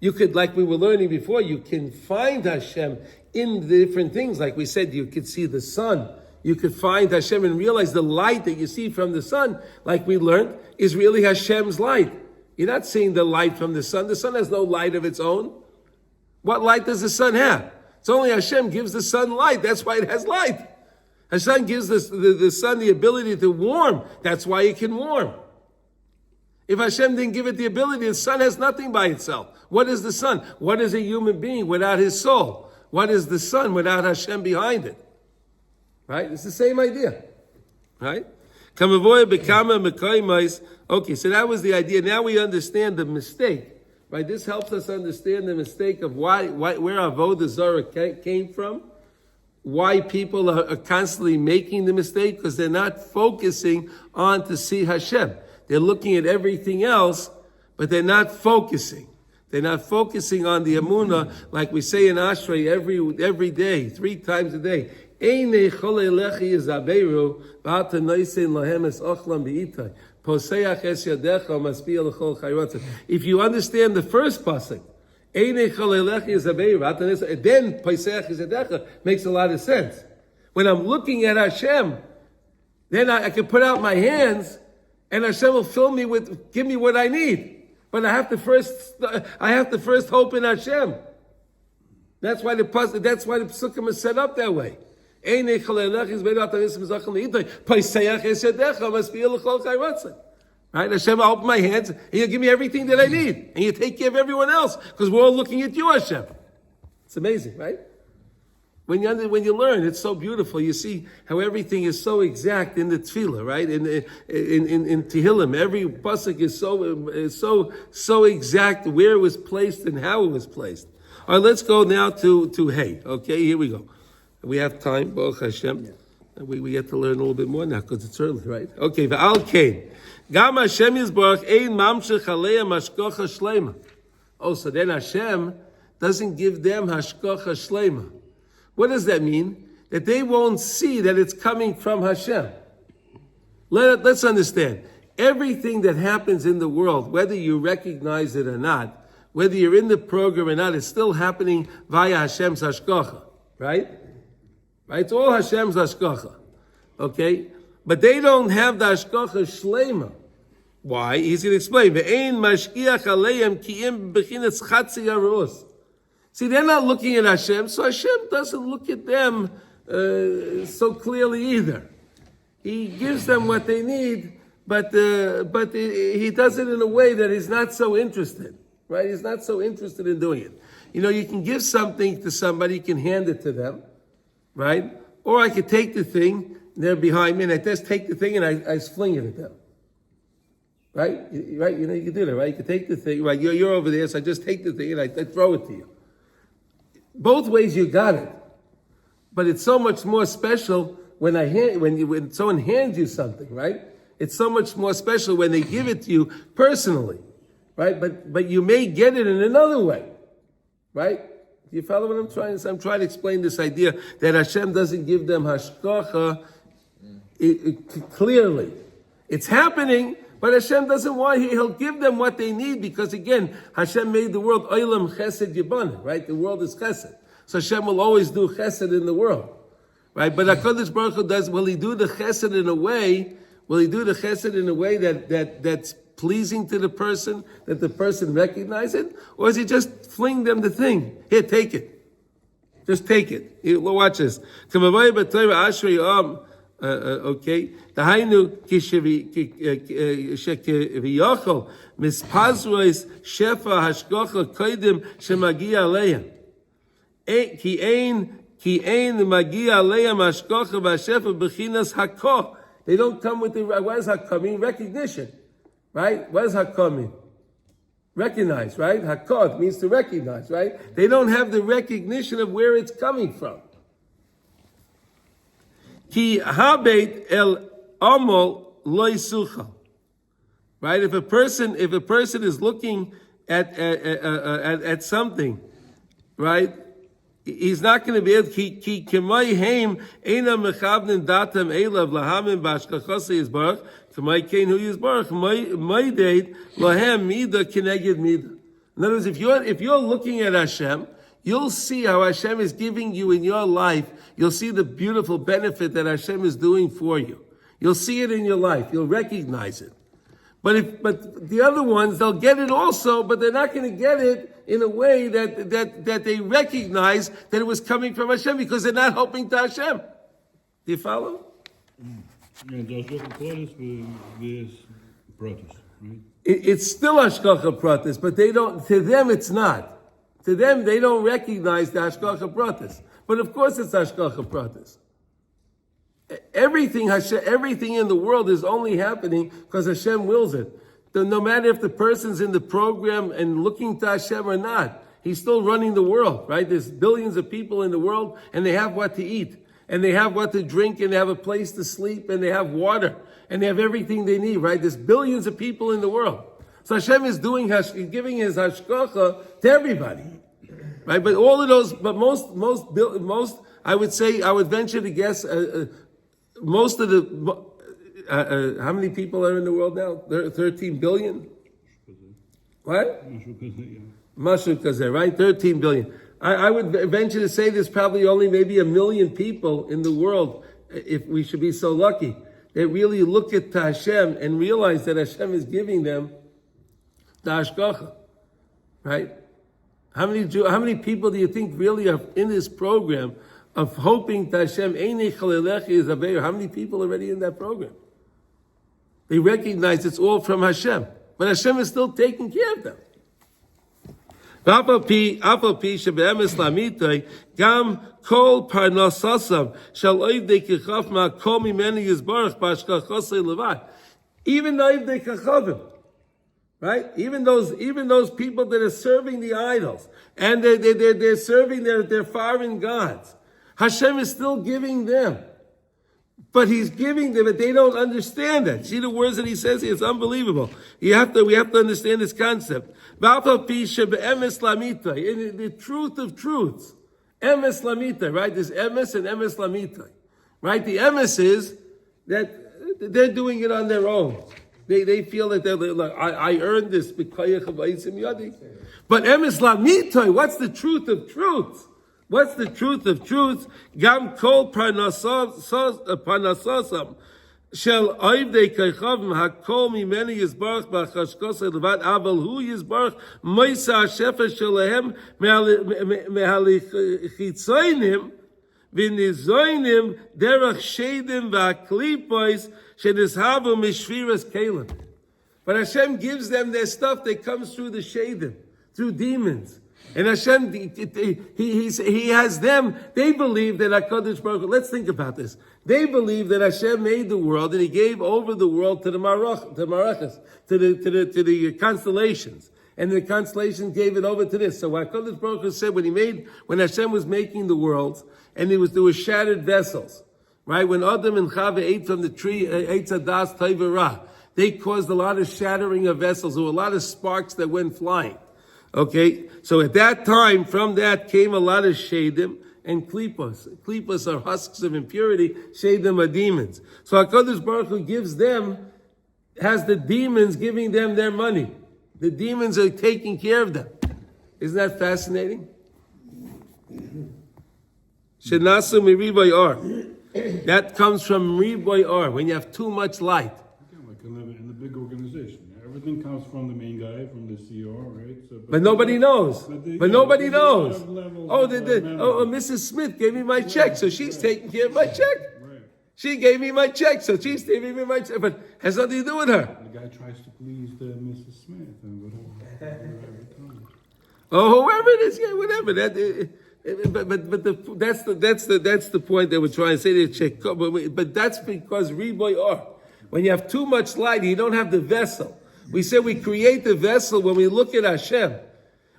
You could, like we were learning before, you can find Hashem in the different things. Like we said, you could see the sun. You could find Hashem and realize the light that you see from the sun, like we learned, is really Hashem's light. You're not seeing the light from the sun. The sun has no light of its own. What light does the sun have? It's only Hashem gives the sun light. That's why it has light. Hashem gives the sun the ability to warm. That's why it can warm. If Hashem didn't give it the ability, the sun has nothing by itself. What is the sun? What is a human being without his soul? What is the sun without Hashem behind it? Right? It's the same idea. Right? Okay, so that was the idea. Now we understand the mistake. Right? This helps us understand the mistake of where Avodah Zarah came from. Why people are constantly making the mistake, because they're not focusing on to see Hashem. They're looking at everything else, but they're not focusing. They're not focusing on the emunah, like we say in Ashrei every day, 3 times a day. If you understand the first pasuk, then makes a lot of sense. When I'm looking at Hashem, then I can put out my hands, and Hashem will give me what I need. But I have to first hope in Hashem. That's why the psukim is set up that way. Right? Hashem will open my hands, and you'll give me everything that I need, and you take care of everyone else, because we're all looking at you, Hashem. It's amazing, right? When you learn, it's so beautiful. You see how everything is so exact in the tefillah, right? In Tehillim, every pasuk is so exact where it was placed and how it was placed. All right, let's go now to Hey. Okay, here we go. We have time, Baruch Hashem. We get to learn a little bit more now because it's early, right? Okay, v'al kain. Gam Hashem yizbarach ein mamshech aleya mashkocha shleima. Oh, so then Hashem doesn't give them hashkocha shleima. What does that mean? That they won't see that it's coming from Hashem. Let's understand. Everything that happens in the world, whether you recognize it or not, whether you're in the program or not, it's still happening via Hashem's hashkocha, right? Right? It's all Hashem's hashkocha. Okay? But they don't have the hashkocha shlema. Why? He's going to explain. Ve'ein mashkiach aleim ki im b'chinas chatzi harus. See, they're not looking at Hashem, so Hashem doesn't look at them so clearly either. He gives them what they need, but he does it in a way that he's not so interested, right? He's not so interested in doing it. You know, you can give something to somebody, you can hand it to them, right? Or I could take the thing, they're behind me, and I just take the thing and I fling it at them. Right? Right? You know, you can do that, right? You can take the thing, right? You're over there, so I just take the thing and I throw it to you. Both ways you got it. But it's so much more special when someone hands you something, right? It's so much more special when they give it to you personally, right? But you may get it in another way, right? Do you follow what I'm trying to say? I'm trying to explain this idea that Hashem doesn't give them hashkocha clearly. It's happening, But Hashem doesn't want, He'll give them what they need because again, Hashem made the world Olam Chesed Yibana, right? The world is Chesed. So Hashem will always do Chesed in the world, right? But HaKadosh Baruch Hu will He do the Chesed in a way, that's pleasing to the person, that the person recognizes it? Or is He just fling them the thing? Here, take it. Just take it. Watch this. Okay. Dahainu kisheviyachol mispazrois shefa hashgacha kodim shemagia aleim. Ki ein magia aleim hashgacha v'shefa b'chinas hakoh. They don't come with the, what does hakoh mean? Recognition, right? What does hakoh mean? Recognize, right? Hakod means to recognize, right? They don't have the recognition of where it's coming from. Ki habeit el amol loy sucha. Right? If a person is looking at something, right? He's not going to be able ki kemay heim ena mechavnen datam elav lahamim bashkachos yizbarach kemay kein hu yizbarach may date lahem mida keneged mida. In other words, if you're looking at Hashem, you'll see how Hashem is giving you in your life. You'll see the beautiful benefit that Hashem is doing for you. You'll see it in your life. You'll recognize it. But the other ones, they'll get it also, but they're not going to get it in a way that they recognize that it was coming from Hashem because they're not hoping to Hashem. Do you follow? It's still Hashgacha Pratis, but they don't. To them, it's not. To them, they don't recognize the Hashgacha Pratis. But of course, it's Hashgacha Pratis. Everything in the world is only happening because Hashem wills it. No matter if the person's in the program and looking to Hashem or not, He's still running the world, right? There's billions of people in the world, and they have what to eat, and they have what to drink, and they have a place to sleep, and they have water, and they have everything they need, right? There's billions of people in the world. So Hashem is giving His hashgacha to everybody, right? But all of those, but most, I would venture to guess, most of the, how many people are in the world now? 13 billion? What? Mashu Kazeh, right? 13 billion. I would venture to say there's probably only maybe 1 million people in the world, if we should be so lucky, that really look at Hashem and realize that Hashem is giving them the hashgacha, right? How many people do you think really are in this program of hoping that Hashem, how many people are already in that program? They recognize it's all from Hashem. But Hashem is still taking care of them. Even right? Even those people that are serving the idols and they're serving their foreign gods, Hashem is still giving them. But He's giving them, but they don't understand that. See the words that He says here? It's unbelievable. We have to understand this concept. In the truth of truths. Emes lamita, right? There's emes and emes lamita. Right? The emes is that they're doing it on their own. They feel that they're like, I earned this. But emes lamita, what's the truth of truths? What's the truth of truth? Gam kol parnasosam shel oivdei kaychavim hakol mimeni yizbarach b'chashkosei levad aval hu yizbarach moisa shefa shelehem mehalichitzoinim v'nizoinim derach shedim v'aklipois shedishavu mishviras kelim. But Hashem gives them their stuff that comes through the shedim, through demons. And Hashem, He has them, they believe that HaKadosh Baruch Hu, let's think about this. They believe that Hashem made the world and He gave over the world to the marachas, to the constellations. And the constellations gave it over to this. So HaKadosh Baruch Hu said when Hashem was making the worlds, and there was shattered vessels, right? When Adam and Chava ate from the tree, Eitz Hadas Taiva, they caused a lot of shattering of vessels. There were a lot of sparks that went flying. Okay, so at that time, from that came a lot of shadim and klipos. Klipos are husks of impurity. Shadim are demons. So HaKadosh Baruch Hu gives them has the demons giving them their money. The demons are taking care of them. Isn't that fascinating? Shenasu miriboy or. That comes from riboy or, when you have too much light. Like in the big organization. Everything comes from the main guy, from the CEO, right? So, But nobody knows. But nobody knows. Oh, Mrs. Smith gave me my check, so she's taking care of my check. Right. She gave me my check, so she's taking me my check. But has nothing to do with her. The guy tries to please the Mrs. Smith and whatever. Oh, whoever it is, yeah, whatever. That's the point that we're trying to say to check. But that's because riboy or, when you have too much light, you don't have the vessel. We said we create the vessel when we look at Hashem.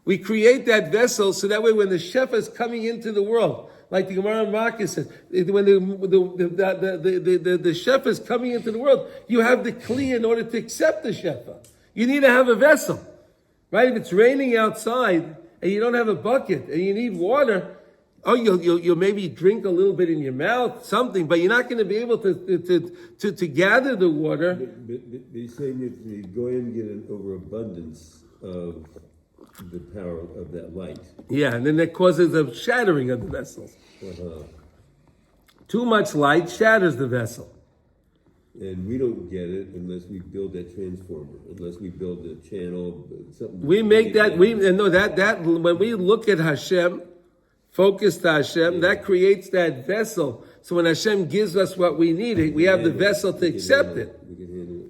We create that vessel so that way when the Shefa is coming into the world, like the Gemara in Marcus says, when the Shefa is coming into the world, you have the Kli in order to accept the Shefa. You need to have a vessel, right? If it's raining outside and you don't have a bucket and you need water, you'll maybe drink a little bit in your mouth, something, but you're not going to be able to gather the water. But they're saying that the Goyim get an overabundance of the power of that light. Yeah, and then that causes a shattering of the vessels. Too much light shatters the vessel. And we don't get it unless we build that transformer, unless we build the channel, something. We make that, when we look at Hashem, focus to Hashem, that creates that vessel. So when Hashem gives us what we need, we have the vessel to accept it.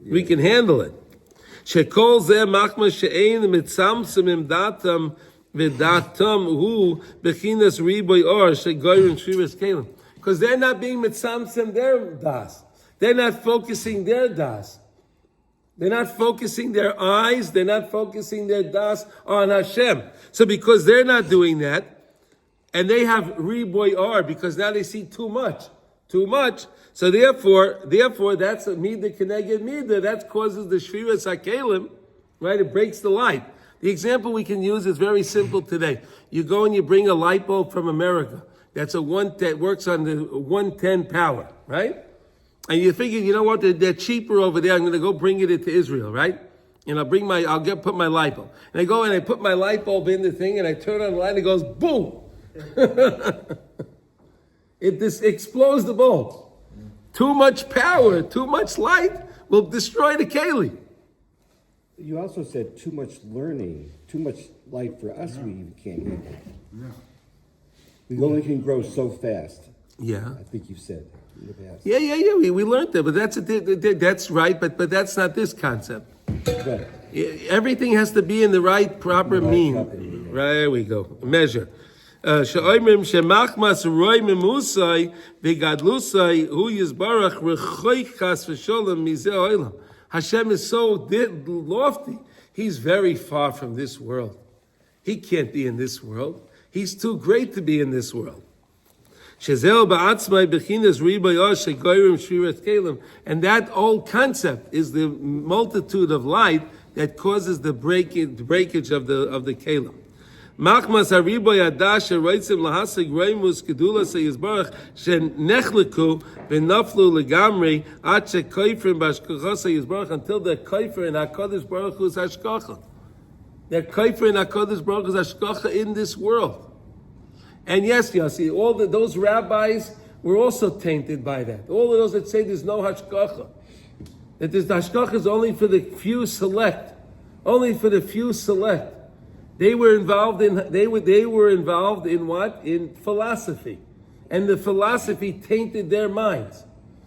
We can handle it. Shekol zeh machma she'ein mitzamsim imdatam v'datam hu bechinas riboy or shegoyim shviras kelim. Because they're not being mitzamsim their das. They're not focusing their das. They're not focusing their eyes. They're not focusing their das on Hashem. So because they're not doing that, and they have riboy or, because now they see too much. So therefore, that's a midah keneged midah. That causes the shviras hakelim, right? It breaks the light. The example we can use is very simple today. You go and you bring a light bulb from America. That works on the 110 power, right? And you figure, you know what? They're cheaper over there. I'm going to go bring it into Israel, right? And put my light bulb. And I go and I put my light bulb in the thing, and I turn on the light, and it goes boom. It explodes the bulb. Too much power, too much light will destroy the keli. You also said too much learning, too much light for us. We can't handle. Yeah. We only can grow so fast. Yeah. I think you said in the past. Yeah. We learned that, but that's right. But that's not this concept. Right. Everything has to be in the right proper mean. Right, there we go. Measure. She'oimrim shemachmas roi memusai v'gadlusai hu yizbarach rechoich chas v'sholem mizeh olam. Hashem is so lofty. He's very far from this world. He can't be in this world. He's too great to be in this world. Shezeo ba'atzmai bechinas ribayah shegoyrim shviras kelim. And that old concept is the multitude of light that causes the breakage of the kelim. Machmas hariboy adash reitzim lahasig reimus kedula seyizbarach shenechleku v'naflu legamri ad shekoifrim b'ashkacha seyizbarach, until they're koifer in HaKadosh Baruch Hu's hashkacha. They're koifer in HaKadosh Baruch Hu's hashkacha in this world. And yes, Yossi, those rabbis were also tainted by that. All of those that say there's no hashkacha, that the hashkacha is only for the few select, only for the few select. They were involved in what? In philosophy. And the philosophy tainted their minds.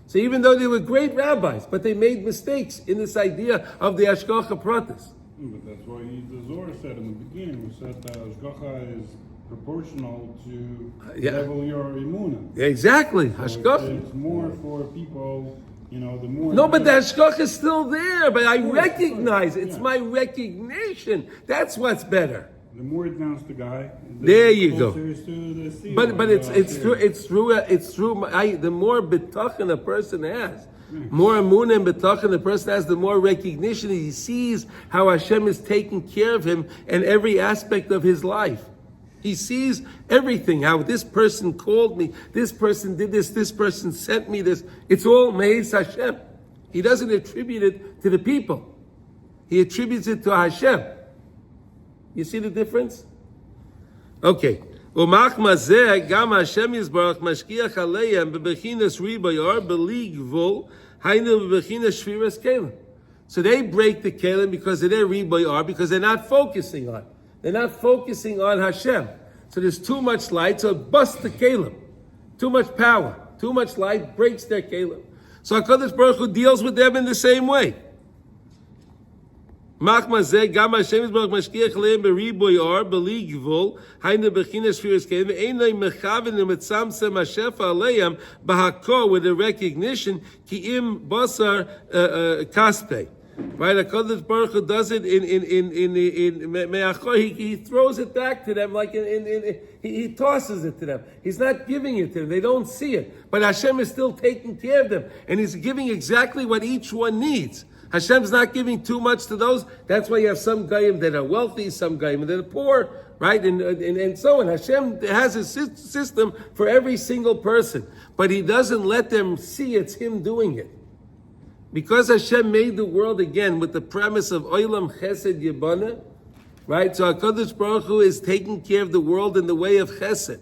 So even though they were great rabbis, but they made mistakes in this idea of the Hashgacha Pratis. But that's why the Zohar said in the beginning, we said that Hashgacha is proportional to level your emunah. Exactly. So Hashgacha. it's more for people, the more... No, but the Hashgacha is still there, but I recognize it's my recognition. That's what's better. The more advanced the guy, there you go. But it's true. The more bitachon a person has, more emunah and bitachon the person has, the more recognition he sees how Hashem is taking care of him in every aspect of his life. He sees everything, how this person called me, this person did this person sent me this. It's all Me'ez Hashem. He doesn't attribute it to the people. He attributes it to Hashem. You see the difference? Okay. ומחמא זה גם השם יזברך משגיח עליהם בבחינס ריבוי בלי גבול, היינו בבחינס שבירס כלים. So they break the kelim because of their riboy because they're not focusing on. They're not focusing on Hashem. So there's too much light, so it busts the kelim. Too much power, too much light breaks their kelim. So HaKadosh Baruch Hu deals with them in the same way. Machma zeh gam Hashem yisbarach mashkiach leim beriboy beli gvul hayne bechines shviras kelim einay mechaven umetzamsem hashefa aleim bahakor with a recognition ki im basar kaspe. Right, HaKadosh Baruch Hu does it in me'achor. He throws it back to them like he tosses it to them. He's not giving it to them; they don't see it. But Hashem is still taking care of them, and He's giving exactly what each one needs. Hashem's not giving too much to those. That's why you have some goyim that are wealthy, some goyim that are poor, right, and so on. Hashem has a system for every single person, but He doesn't let them see it's Him doing it. Because Hashem made the world again with the premise of Olam Chesed Yibana, right? So HaKadosh Baruch Hu is taking care of the world in the way of Chesed.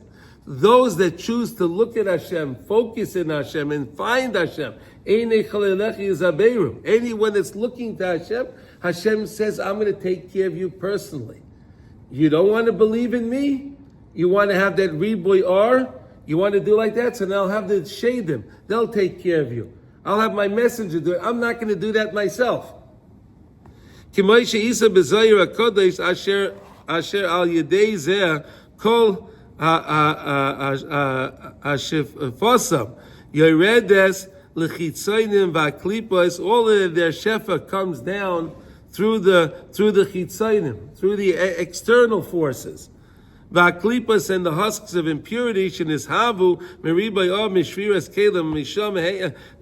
Those that choose to look at Hashem, focus in Hashem, and find Hashem, anyone that's looking to Hashem, Hashem says, I'm going to take care of you personally. You don't want to believe in me? You want to have that Riboy R? You want to do like that? So now I'll have the Shadim. They'll take care of you. I'll have my messenger do it. I'm not going to do that myself. Kimoishe Isa b'Zohar HaKodesh asher al yedei zeh kol hashefosam yoredes l'chitzaynim v'aklipos. All of their shefa comes down through the chitzaynim, through the external forces. V'aklipos and the husks of impurity shenishavu meribay of mishviras kelim misham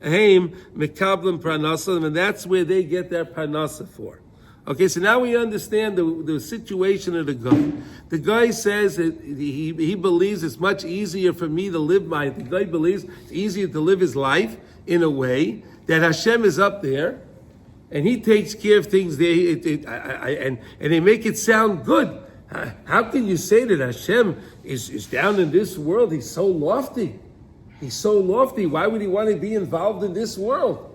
heim mekablim parnasa, and that's where they get their parnasa for. Okay, so now we understand the situation of the guy. The guy says that he believes it's much easier for me to live the guy believes it's easier to live his life in a way that Hashem is up there and He takes care of things there, and they make it sound good. How can you say that Hashem is down in this world? He's so lofty. He's so lofty. Why would He want to be involved in this world?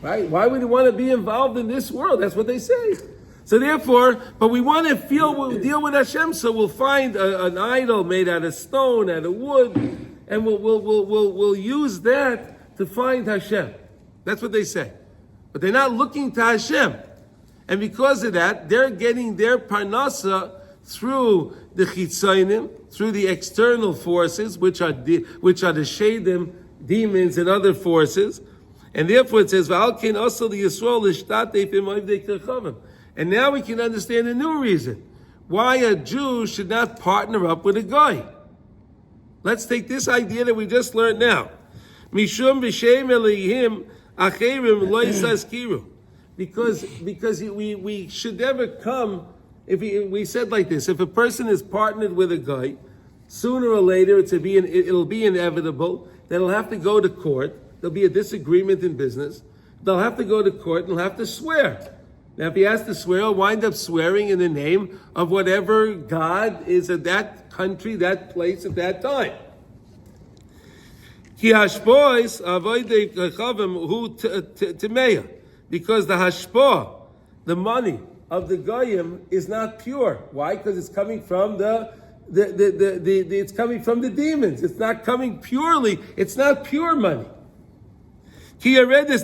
Right? Why would He want to be involved in this world? That's what they say. So therefore, but we want to deal with Hashem, so we'll find an idol made out of stone, out of wood, and we'll use that to find Hashem. That's what they say. But they're not looking to Hashem. And because of that, they're getting their parnasa through the chitzaynim, through the external forces, which are the shadim, demons, and other forces. And therefore it says, "V'alkein also the Yisrael l'shtatef b'mavdei kechavim." And now we can understand a new reason why a Jew should not partner up with a guy. Let's take this idea that we just learned now. Mishum b'shem elihim acherim lo yisaskiru. Because we should never come, we said like this, if a person is partnered with a guy, sooner or later it'll be inevitable that he'll have to go to court. There'll be a disagreement in business. They'll have to go to court and he'll have to swear. Now if he has to swear, he'll wind up swearing in the name of whatever God is at that country, that place, at that time. Ki hashpois avoidei kechavim hu temeya. Because the hashpah, the money of the goyim, is not pure. Why? Because it's coming from it's coming from the demons. It's not coming purely. It's not pure money. So yes,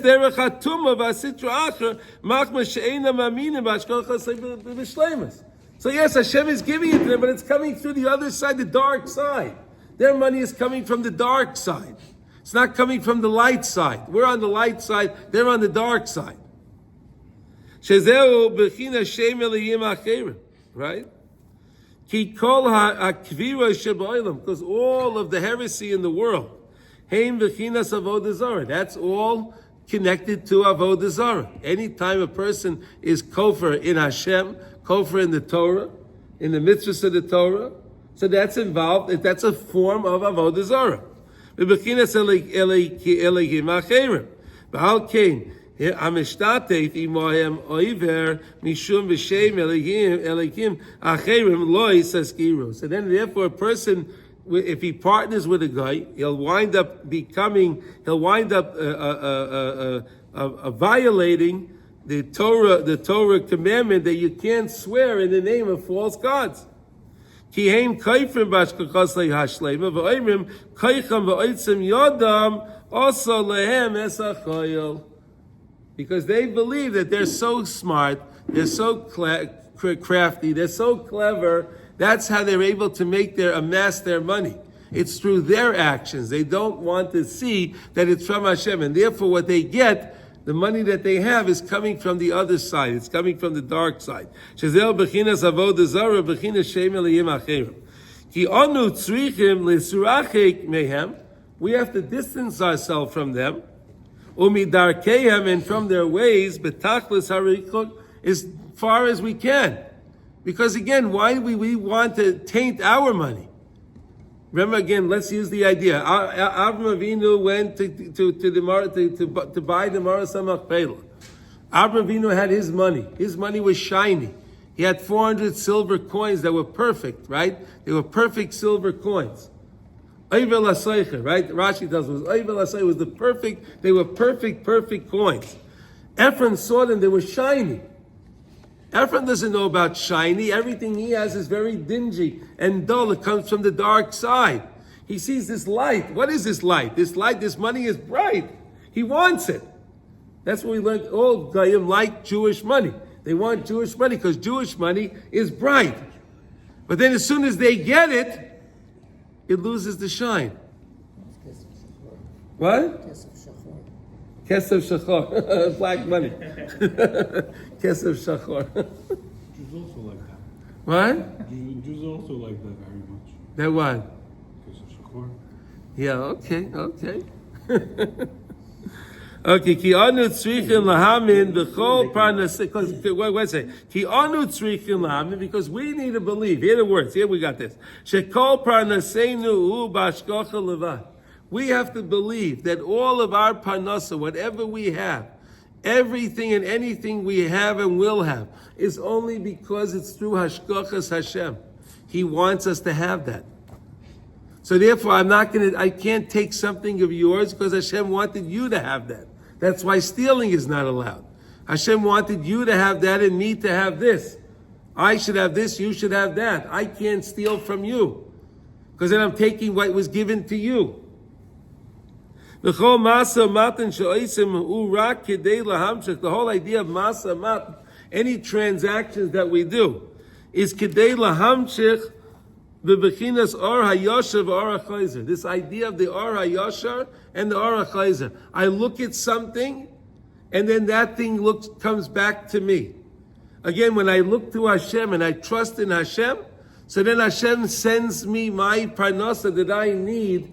Hashem is giving it to them, but it's coming through the other side, the dark side. Their money is coming from the dark side. It's not coming from the light side. We're on the light side, they're on the dark side. Right? Because all of the heresy in the world, that's all connected to Avodah Zarah. Anytime a person is kofar in Hashem, kofar in the Torah, in the mitzvahs of the Torah, so that's involved, that's a form of Avodah Zarah. V'al kein, Amishtatef imohem oiver mishum v'shem elikim acherim loy saskiru. So then, therefore, a person, if he partners with a guy, he'll wind up violating the Torah commandment that you can't swear in the name of false gods. Ki heim kaifrim bashkachas lehashlema v'oimrim kaicham v'oitzim yodam also lehem esachoyel. Because they believe that they're so smart, they're so crafty, they're so clever. That's how they're able to amass their money. It's through their actions. They don't want to see that it's from Hashem, and therefore, what they get, the money that they have, is coming from the other side. It's coming from the dark side. Shazel bechinas avodah zara bechinas shem eliyim acherim. Ki anu tzrichim lesurachik mehem. We have to distance ourselves from them. Umidarkehem, and from their ways, betachlis harikot, as far as we can. Because again, why do we want to taint our money? Remember again, let's use the idea. Avraham Avinu went to buy the Maras HaMachpelah. Avraham Avinu had his money. His money was shiny. He had 400 silver coins that were perfect, right? They were perfect silver coins. Oivel HaSeicher, right? Rashi tells us, Oivel HaSeicher was they were perfect coins. Ephraim saw them, they were shiny. Ephraim doesn't know about shiny. Everything he has is very dingy and dull. It comes from the dark side. He sees this light. What is this light? This money is bright. He wants it. That's what we learned. All Goyim like Jewish money. They want Jewish money because Jewish money is bright. But then as soon as they get it, it loses the shine. What? Kesef Shachor. Black money. Kesef Shachor. Jews also like that. What? Jews also like that very much. That what? Kesef Shachor. Yeah, okay. Okay, ki anu tzrichim lahamin b'chol parnas. Because what's it? Ki anu tzrichim lahamin, because we need to believe. Here are the words. Here we got this. Shekol parnaseinu hu b'ashkocha levad. We have to believe that all of our parnasa, whatever we have, everything and anything we have and will have, is only because it's through hashkochas Hashem. He wants us to have that. So therefore, I can't take something of yours because Hashem wanted you to have that. That's why stealing is not allowed. Hashem wanted you to have that and me to have this. I should have this, you should have that. I can't steal from you because then I'm taking what was given to you. The whole idea of masa mat, any transactions that we do, is kedei lahamshich v'bechinas or hayosher v'or hachayzer. This idea of the or hayosher and the or hachayzer. I look at something, and then that thing comes back to me. Again, when I look to Hashem and I trust in Hashem, so then Hashem sends me my parnasa that I need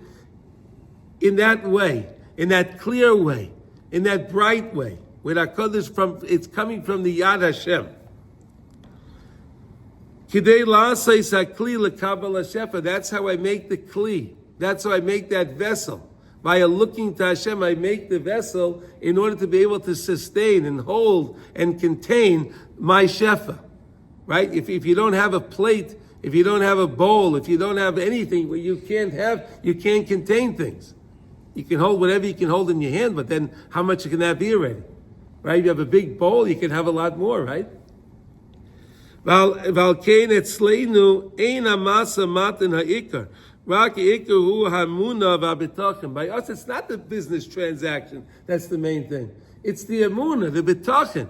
in that way, in that clear way, in that bright way, with HaKadosh it's coming from the Yad Hashem. That's how I make the kli. That's how I make that vessel. By looking to Hashem, I make the vessel in order to be able to sustain and hold and contain my shefa. Right? If you don't have a plate, if you don't have a bowl, if you don't have anything, you can't contain things. You can hold whatever you can hold in your hand, but then how much can that be already? Right? If you have a big bowl, you can have a lot more, right? By us, it's not the business transaction that's the main thing. It's the emunah, the bitachon.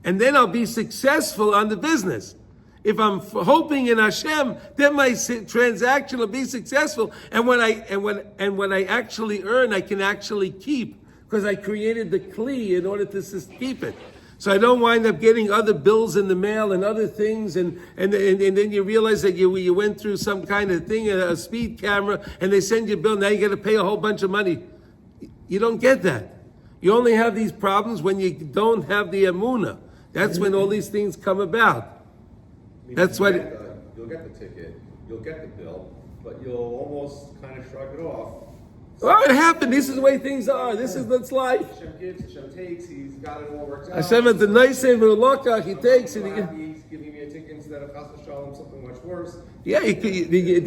And then I'll be successful on the business. If I'm hoping in Hashem, then my transaction will be successful. And when I actually earn, I can actually keep, because I created the kli in order to keep it. So I don't wind up getting other bills in the mail and other things, and then you realize that you went through some kind of thing, a speed camera, and they send you a bill. Now you got to pay a whole bunch of money. You don't get that. You only have these problems when you don't have the emunah. That's when all these things come about. That's why you'll get the ticket, you'll get the bill, but you'll almost kind of shrug it off, Well, it happened. This is the way things are. This is that's life. Hashem gives, Hashem takes. He's got it all worked out. Hashem at the nice and he takes it. He's giving me a ticket instead of Chas v'Shalom, something much worse. Yeah,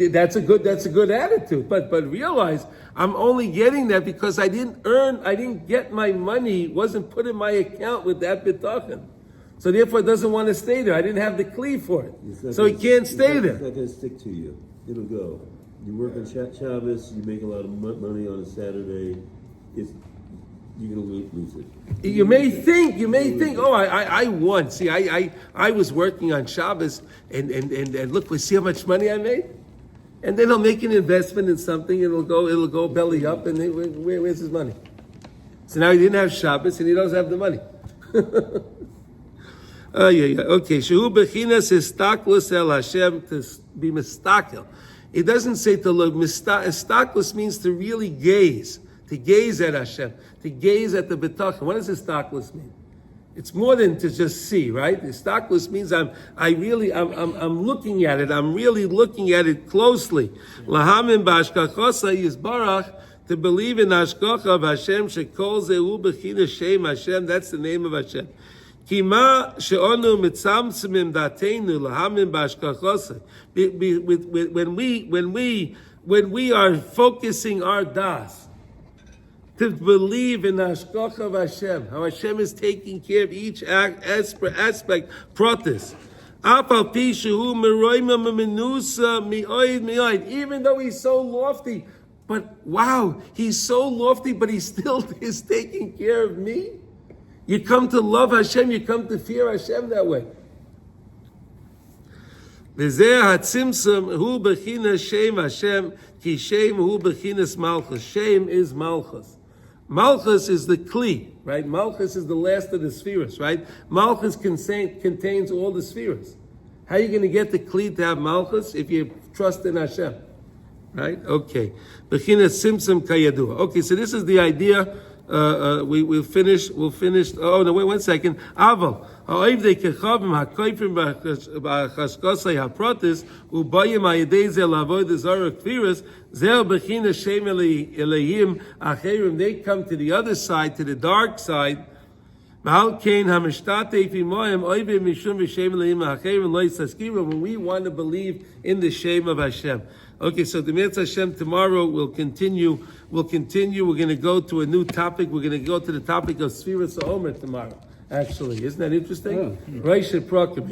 that's a good attitude. But realize I'm only getting that because I didn't get my money, wasn't put in my account with that bitachon. So therefore it doesn't want to stay there. I didn't have the kli for it. So it can't stay there. It's not going to stick to you. It'll go. You work on Shabbos, you make a lot of money on a Saturday, you're going to lose it. You may think, oh, I won. See, I was working on Shabbos, and look, we see how much money I made? And then he'll make an investment in something, and it'll go belly up, and where's his money? So now he didn't have Shabbos, and he doesn't have the money. Yeah. Okay, Shehu Bechinas Istaklus El Hashem, to be mistakel. It doesn't say to look. Istaklus means to really gaze. To gaze at Hashem. To gaze at the B'tachon. What does istaklus mean? It's more than to just see, right? Istaklus means I'm looking at it. I'm really looking at it closely. Lahamim b'ashkachosa yizbarach, to believe in Hashgacha of Hashem, shekol zehu b'china shem Hashem, that's the name of Hashem. Kima she'onu mitzamtzimim dateinu lahamim b'ashkachosa. When we are focusing our das, to believe in the Hashgacha of Hashem, how Hashem is taking care of each aspect, protis. Even though he's so lofty, but wow, he's so lofty, but he still is taking care of me. You come to love Hashem, you come to fear Hashem that way. V'zeh hatzimtzum hu b'chinas shem Hashem, ki shem hu b'chinas malchus. Shem is malchus. Malchus is the kli, right? Malchus is the last of the spheres, right? Malchus contains all the spheres. How are you going to get the kli to have malchus? If you trust in Hashem, right? Okay. B'chinas simsim kayadu. Okay, so this is the idea. We'll finish. Oh no! Wait 1 second. Aval ha'oivdei kechavim ha'koifrim b'chaskosay haprotis ubayim ha'yedei zel avoid the zara kfiras zel b'china shem elehim acherim. They come to the other side, to the dark side. When we want to believe in the shame of Hashem. Okay, so the Mitzvah Hashem tomorrow will continue. We're going to go to a new topic. We're going to go to the topic of Sefira Omer tomorrow. Actually, isn't that interesting? Rosh Prokim.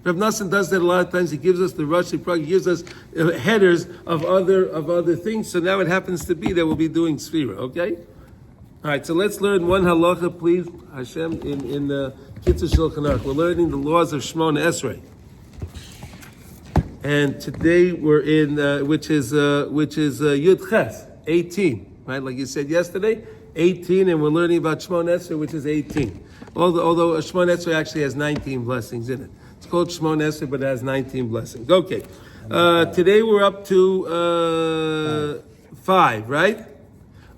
Reb Noson does that a lot of times. He gives us the Rosh Prokim. He gives us headers of other things. So now it happens to be that we'll be doing Sefira. Okay. All right, so let's learn one halacha, please, Hashem, in the Kitzur Shulchan Aruch. We're learning the laws of Shmona Esrei, and today we're in which is Yud Ches, 18, right? Like you said yesterday, 18, and we're learning about Shmona Esrei, which is 18. Although Shmona Esrei actually has 19 blessings in it. It's called Shmona Esrei, but it has 19 blessings. Okay, today we're up to 5, right?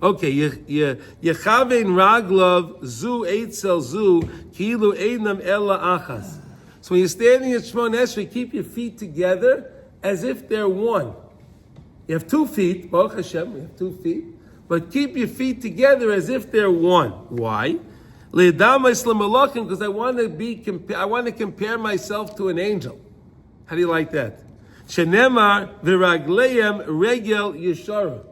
Okay, Yechavein Raglov Zu Eitzel Zu Kilu Einam Ella Achas. So when you're standing at Shmona Esrei, keep your feet together as if they're one. You have 2 feet, Baruch Hashem, you have 2 feet, but keep your feet together as if they're one. Why? Because I want to compare myself to an angel. How do you like that? Shenemar Viragleim Regel Yeshara.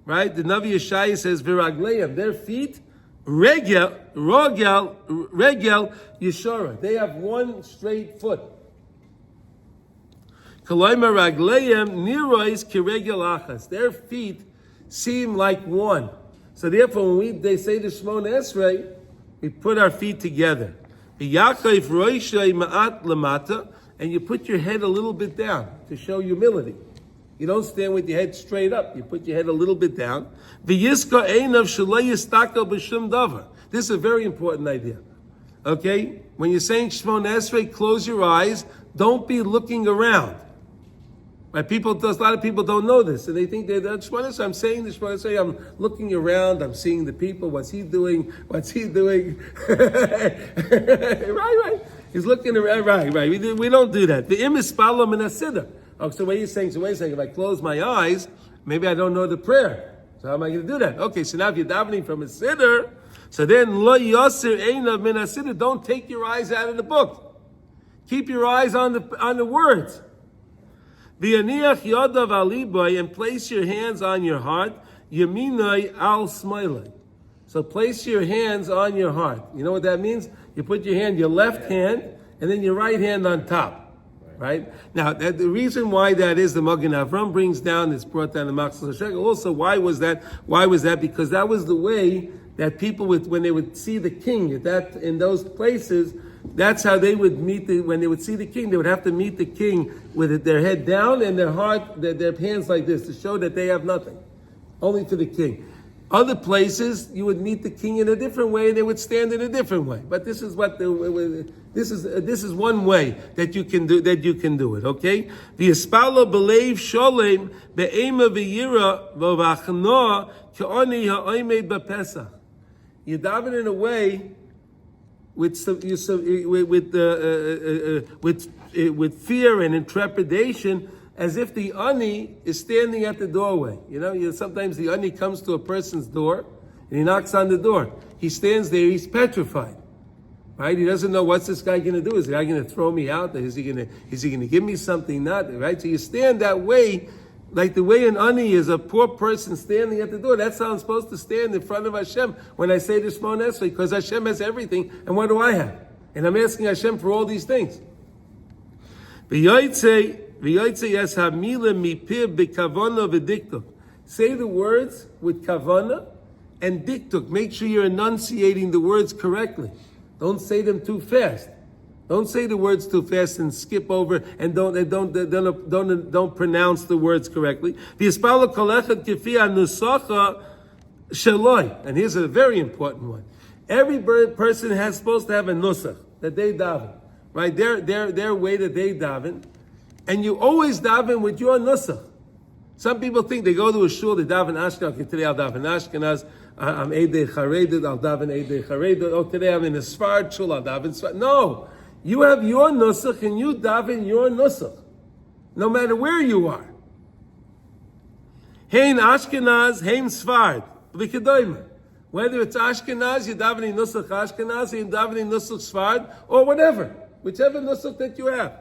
Right? The Navi Yeshaya says, Viragleim, their feet, regel, yeshara. They have one straight foot. Kalaima ragleim nirois kiregel achas. Their feet seem like one. So therefore, when they say the Shmona Esrei, we put our feet together. V'yachayif roishay ma'at lamata, and you put your head a little bit down to show humility. You don't stand with your head straight up. You put your head a little bit down. This is a very important idea. Okay? When you're saying Shmona Esrei, close your eyes. Don't be looking around. Right? A lot of people don't know this, and they think they're Shmona Esrei. I'm saying the Shmona Esrei. I'm looking around. I'm seeing the people. What's he doing? Right. He's looking around. Right. We don't do that. The im is spalom and asidah. Oh, so what are you saying? So wait a second, if I close my eyes, maybe I don't know the prayer. So how am I going to do that? Okay, so now if you're davening from a siddur, so then lo yosir einav min hasiddur. Don't take your eyes out of the book. Keep your eyes on the words. V'yaniach yodav aliboy, and place your hands on your heart. Yaminai al smailai. So place your hands on your heart. You know what that means? You put your left hand, and then your right hand on top. Right? Now, the reason why that is, the Magen Avram brings down, it's brought down the Machzor HaShekel. Also, why was that? Because that was the way that people when they would see the king in those places, that's how they would meet when they would see the king, they would have to meet the king with their head down and their heart, their hands like this, to show that they have nothing. Only to the king. Other places, you would meet the king in a different way, and they would stand in a different way. But this is this is one way that you can do it. Okay, the espalo belev sholem be'ema v'yira v'vachnoa k'oni ha'omed b'pesach. You daven in a way with fear and intrepidation, as if the ani is standing at the doorway. Sometimes the ani comes to a person's door and he knocks on the door. He stands there, he's petrified. Right? He doesn't know, what's this guy going to do? Is the guy going to throw me out? Is he going to give me something? Not, right? So you stand that way, like the way an ani is a poor person standing at the door. That's how I'm supposed to stand in front of Hashem when I say the Shemona Esrei, because Hashem has everything, and what do I have? And I'm asking Hashem for all these things. Say the words with kavana and diktuk. Make sure you're enunciating the words correctly. Don't say them too fast. Don't say the words too fast and skip over and don't pronounce the words correctly. And here's a very important one. Every person has supposed to have a nusach that they daven, right? Their way that they daven, and you always daven with your nusach. Some people think they go to a shul, they daven Ashkenaz. Okay, today I'll daven Ashkenaz. I'm Eidei Charedet, I'll daven Eidei Charedet. Oh, today I'm in a Sfard shul, I'll daven Sfard. No, you have your nusach and you daven your nusach, no matter where you are. Hein Ashkenaz, hein Sfard, v'kedoyma. Whether it's Ashkenaz, you're davening nusach Ashkenaz, you're davening nusach Sfard, or whatever, whichever nusach that you have.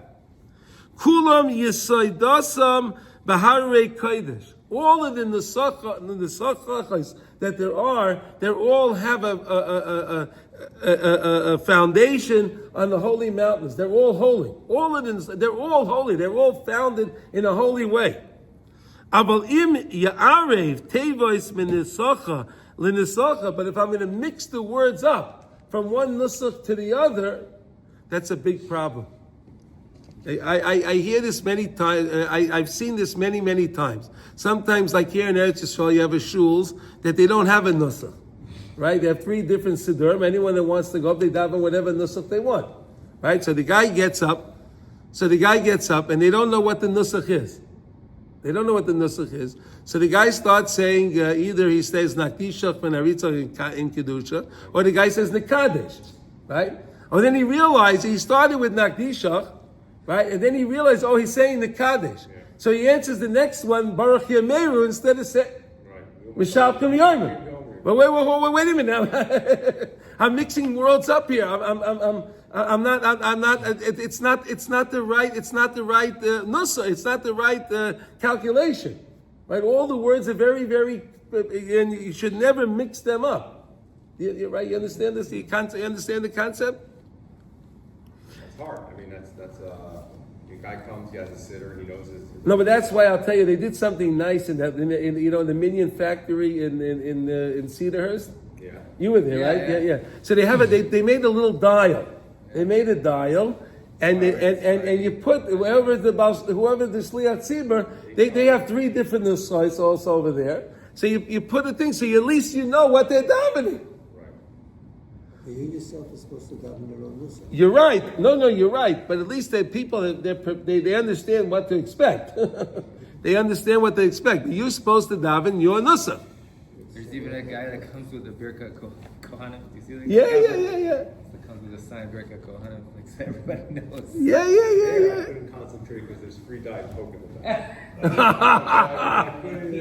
Kulam yisoidasam b'harei kodesh. All of the nusachos that there are, they all have a foundation on the holy mountains. They're all holy. All of them, they're all holy. They're all founded in a holy way. Aval im ya'arev tevois min nisacha l'nisacha. But if I'm going to mix the words up from one nusach to the other, that's a big problem. I hear this many times. I've seen this many times. Sometimes, like here in Eretz Yisrael, you have a shuls that they don't have a nusach, right? They have 3 different siddurim. Anyone that wants to go up, they daven whatever nusach they want, right? So the guy gets up, and they don't know what the nusach is. They don't know what the nusach is. So the guy starts saying, either he says Nakdishach ben Aritzah in Kedusha, or the guy says Nekadesh, right? Or then he realized he started with Nakdishach, right? And then he realized, he's saying the Kaddish. Yeah. So he answers the next one, Baruch Yameru, instead of saying, Mishal Kum Yomer. But wait a minute. I'm mixing worlds up here. I'm not, it's not the right nusa. It's not the right calculation. Right? All the words are very, very, and you should never mix them up. Right? You understand this? You understand the concept? It's hard. I mean, that's the guy comes, he has a sitter, he knows his. No, but that's why I'll tell you, they did something nice in that, in the Minion factory in Cedarhurst. Yeah. You were there, right? Yeah. So they made a little dial. They made a dial, and you put whoever the Shliach Tzibur, they have 3 different nusachos also over there. So you put a thing, so at least you know what they're davening. You yourself are supposed to daven your own nusach. You're right. No, you're right. But at least they understand what to expect. They understand what they expect. You're supposed to daven your nusach. There's even a guy that comes with the Birkat Kohanim. Do you see that? Yeah. That comes with a signed Birkat Kohanim, like so everybody knows. Yeah. I couldn't concentrate because there's free Diet Coke in the back. I couldn't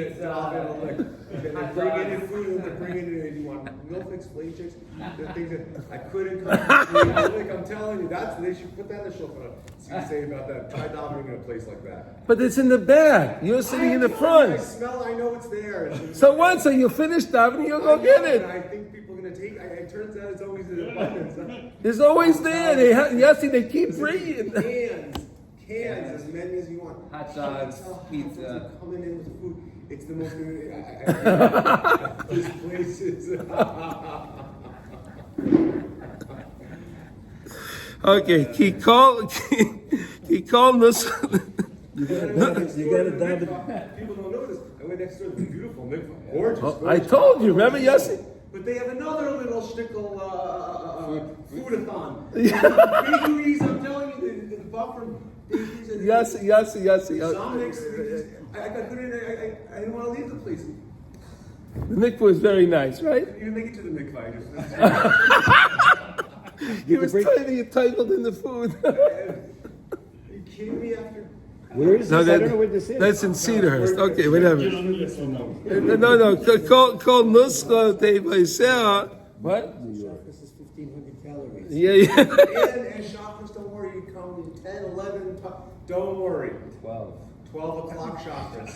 They're bringing in food, they're bringing in, you want milk mix, flake chicks, the things that I couldn't come to Like, I'm telling you, they should put that in the shofar. See what you say about that. Try davening in a place like that. But it's in the back. You're sitting in the I front. smell, I know it's there. So what? So you finish davening, you'll go get it. I think people are going to take it. Turns out it's always in abundance. It's always there. They keep bringing. Cans, as many as you want. Hot dogs, pizza. Coming in with the food. It's the most. This place is. Okay, he called us. You gotta daven. People don't know this. I went next door to the beautiful mikvah. Gorgeous. I told you, remember, Yossi? But they have another little shtickle food-a-thon. Bakeries, I'm telling you, the buffer bakeries. Yossi. Dominic's. I didn't want to leave the place. The mikvah is very nice, right? You didn't make it to the mikvah. He was totally entangled in the food. Are you kidding me? After. Where is this? I don't know where this is. That's in Cedarhurst. Okay, whatever. You don't need to know. No. Call Nuscha Tevaisera. What? This is 1,500 calories. Yeah. And shoppers, don't worry. You come in 10, 11, don't worry. 12 o'clock shoppers.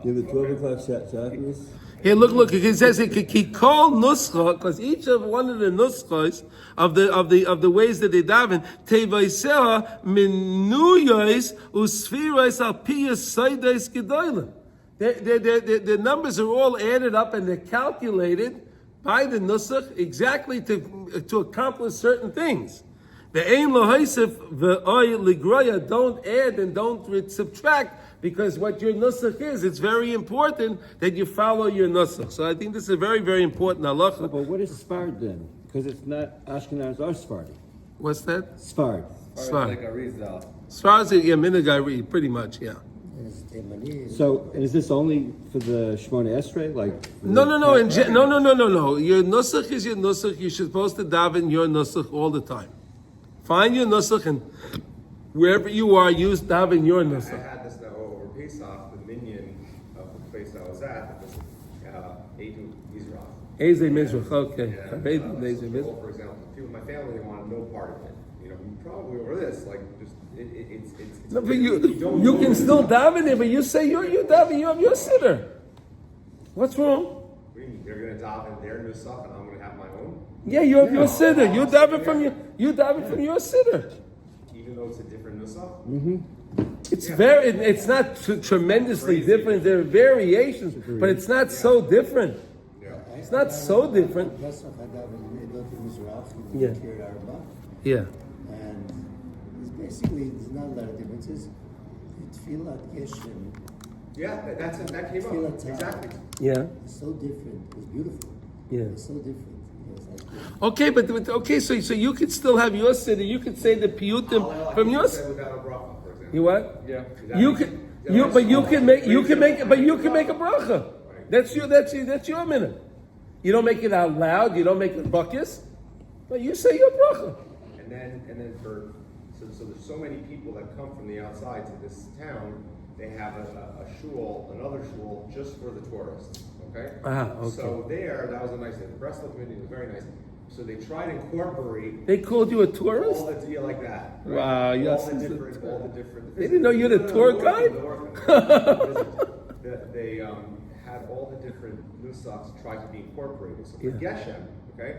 You have a 12 o'clock chakras? Here, look. It says he called nuscha because each of one of the nuschas of the ways that they daven tevaisera minuyos usfiros alpiyas saides gedolim. The numbers are all added up and they're calculated by the nusach exactly to accomplish certain things. The ein lohaisef ve'oy ligroya, don't add and don't subtract. Because what your nusach is, it's very important that you follow your nusach. So I think this is a very, very important halacha. But what is Sfard then? Because it's not Ashkenaz or Sephardi. What's that? Sfard. Sfard. Like a Rizal. Sfard is minhag, pretty much, yeah. So, and is this only for the Shemona Esrei? Like No. Your nusach is your nusach. You're supposed to daven your nusach all the time. Find your nusach and wherever you are, use daven your I nusach. had this over Pesach, the minion of the place I was at, it was Eidu Israel. Eze Mizrach, okay. For example, people in my family, they want no part of it. You know, probably over this, like, just, it's No, but you can still daven it, but you say you daven, you have your sitter. What's wrong? They're going to daven their nusach, and I'm going to have my own? Yeah, you have your sitter. You daven from your sitter. Even though it's a different nusach? Mm-hmm. It's not tremendously different. There are variations, but it's not so different. It's not so different. Yeah. Yeah. And it's basically, there's not a lot of differences. It's Tfilat Geshem. Yeah, that came Feel up. it. Exactly. Yeah. It's so different. It's beautiful. Yeah. It's so different. It's like, Okay, so you could still have your sitter. You could say the piyutim from your. Without a bracha, for example. You what? Yeah. You can make a bracha. That's your minute. You don't make it out loud. You don't make it buckets, but you say your bracha. And then so there's so many people that come from the outside to this town. They have another shul just for the tourists. Okay. Okay. So that was a nice thing. The Breslov community was very nice. So they tried to incorporate. They called you a tourist? All the deal like that. Right? Wow, yes. All the different. They didn't know you're the tour guide? They had all the different nusachs try to be incorporated. So for Geshem, okay,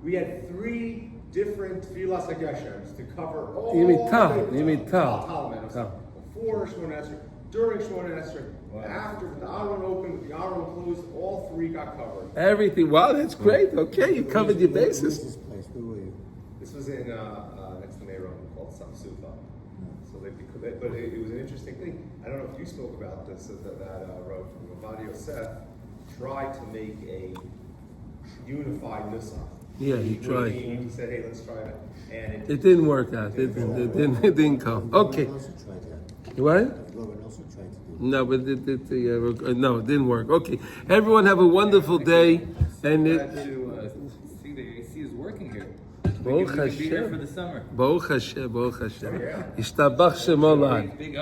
we had 3 different tfilas Geshems to cover all. You mean Tal? Tal. Before Shemona Esrei, during Shemona Esrei, after the Aron opened, with the Aron closed, all 3 got covered. Everything. Wow, that's great. Okay, you covered your bases. this place, where were you? This was in next to Neyron called Samsufa. So but it was an interesting thing. I don't know if you spoke about this, that wrote from Ovadia Yosef tried to make a unified nusach. Yeah, he tried. He said, "Hey, let's try it," and It didn't work out. It didn't come. Okay. Robin also tried that. What? Robin also tried to do No, but no, it didn't work. Okay. Everyone have a wonderful day. And Glad to see the AC is working here. We Baruch can be here Hashem. for the summer. Baruch Hashem. Ishtabach Shemo Lai. Big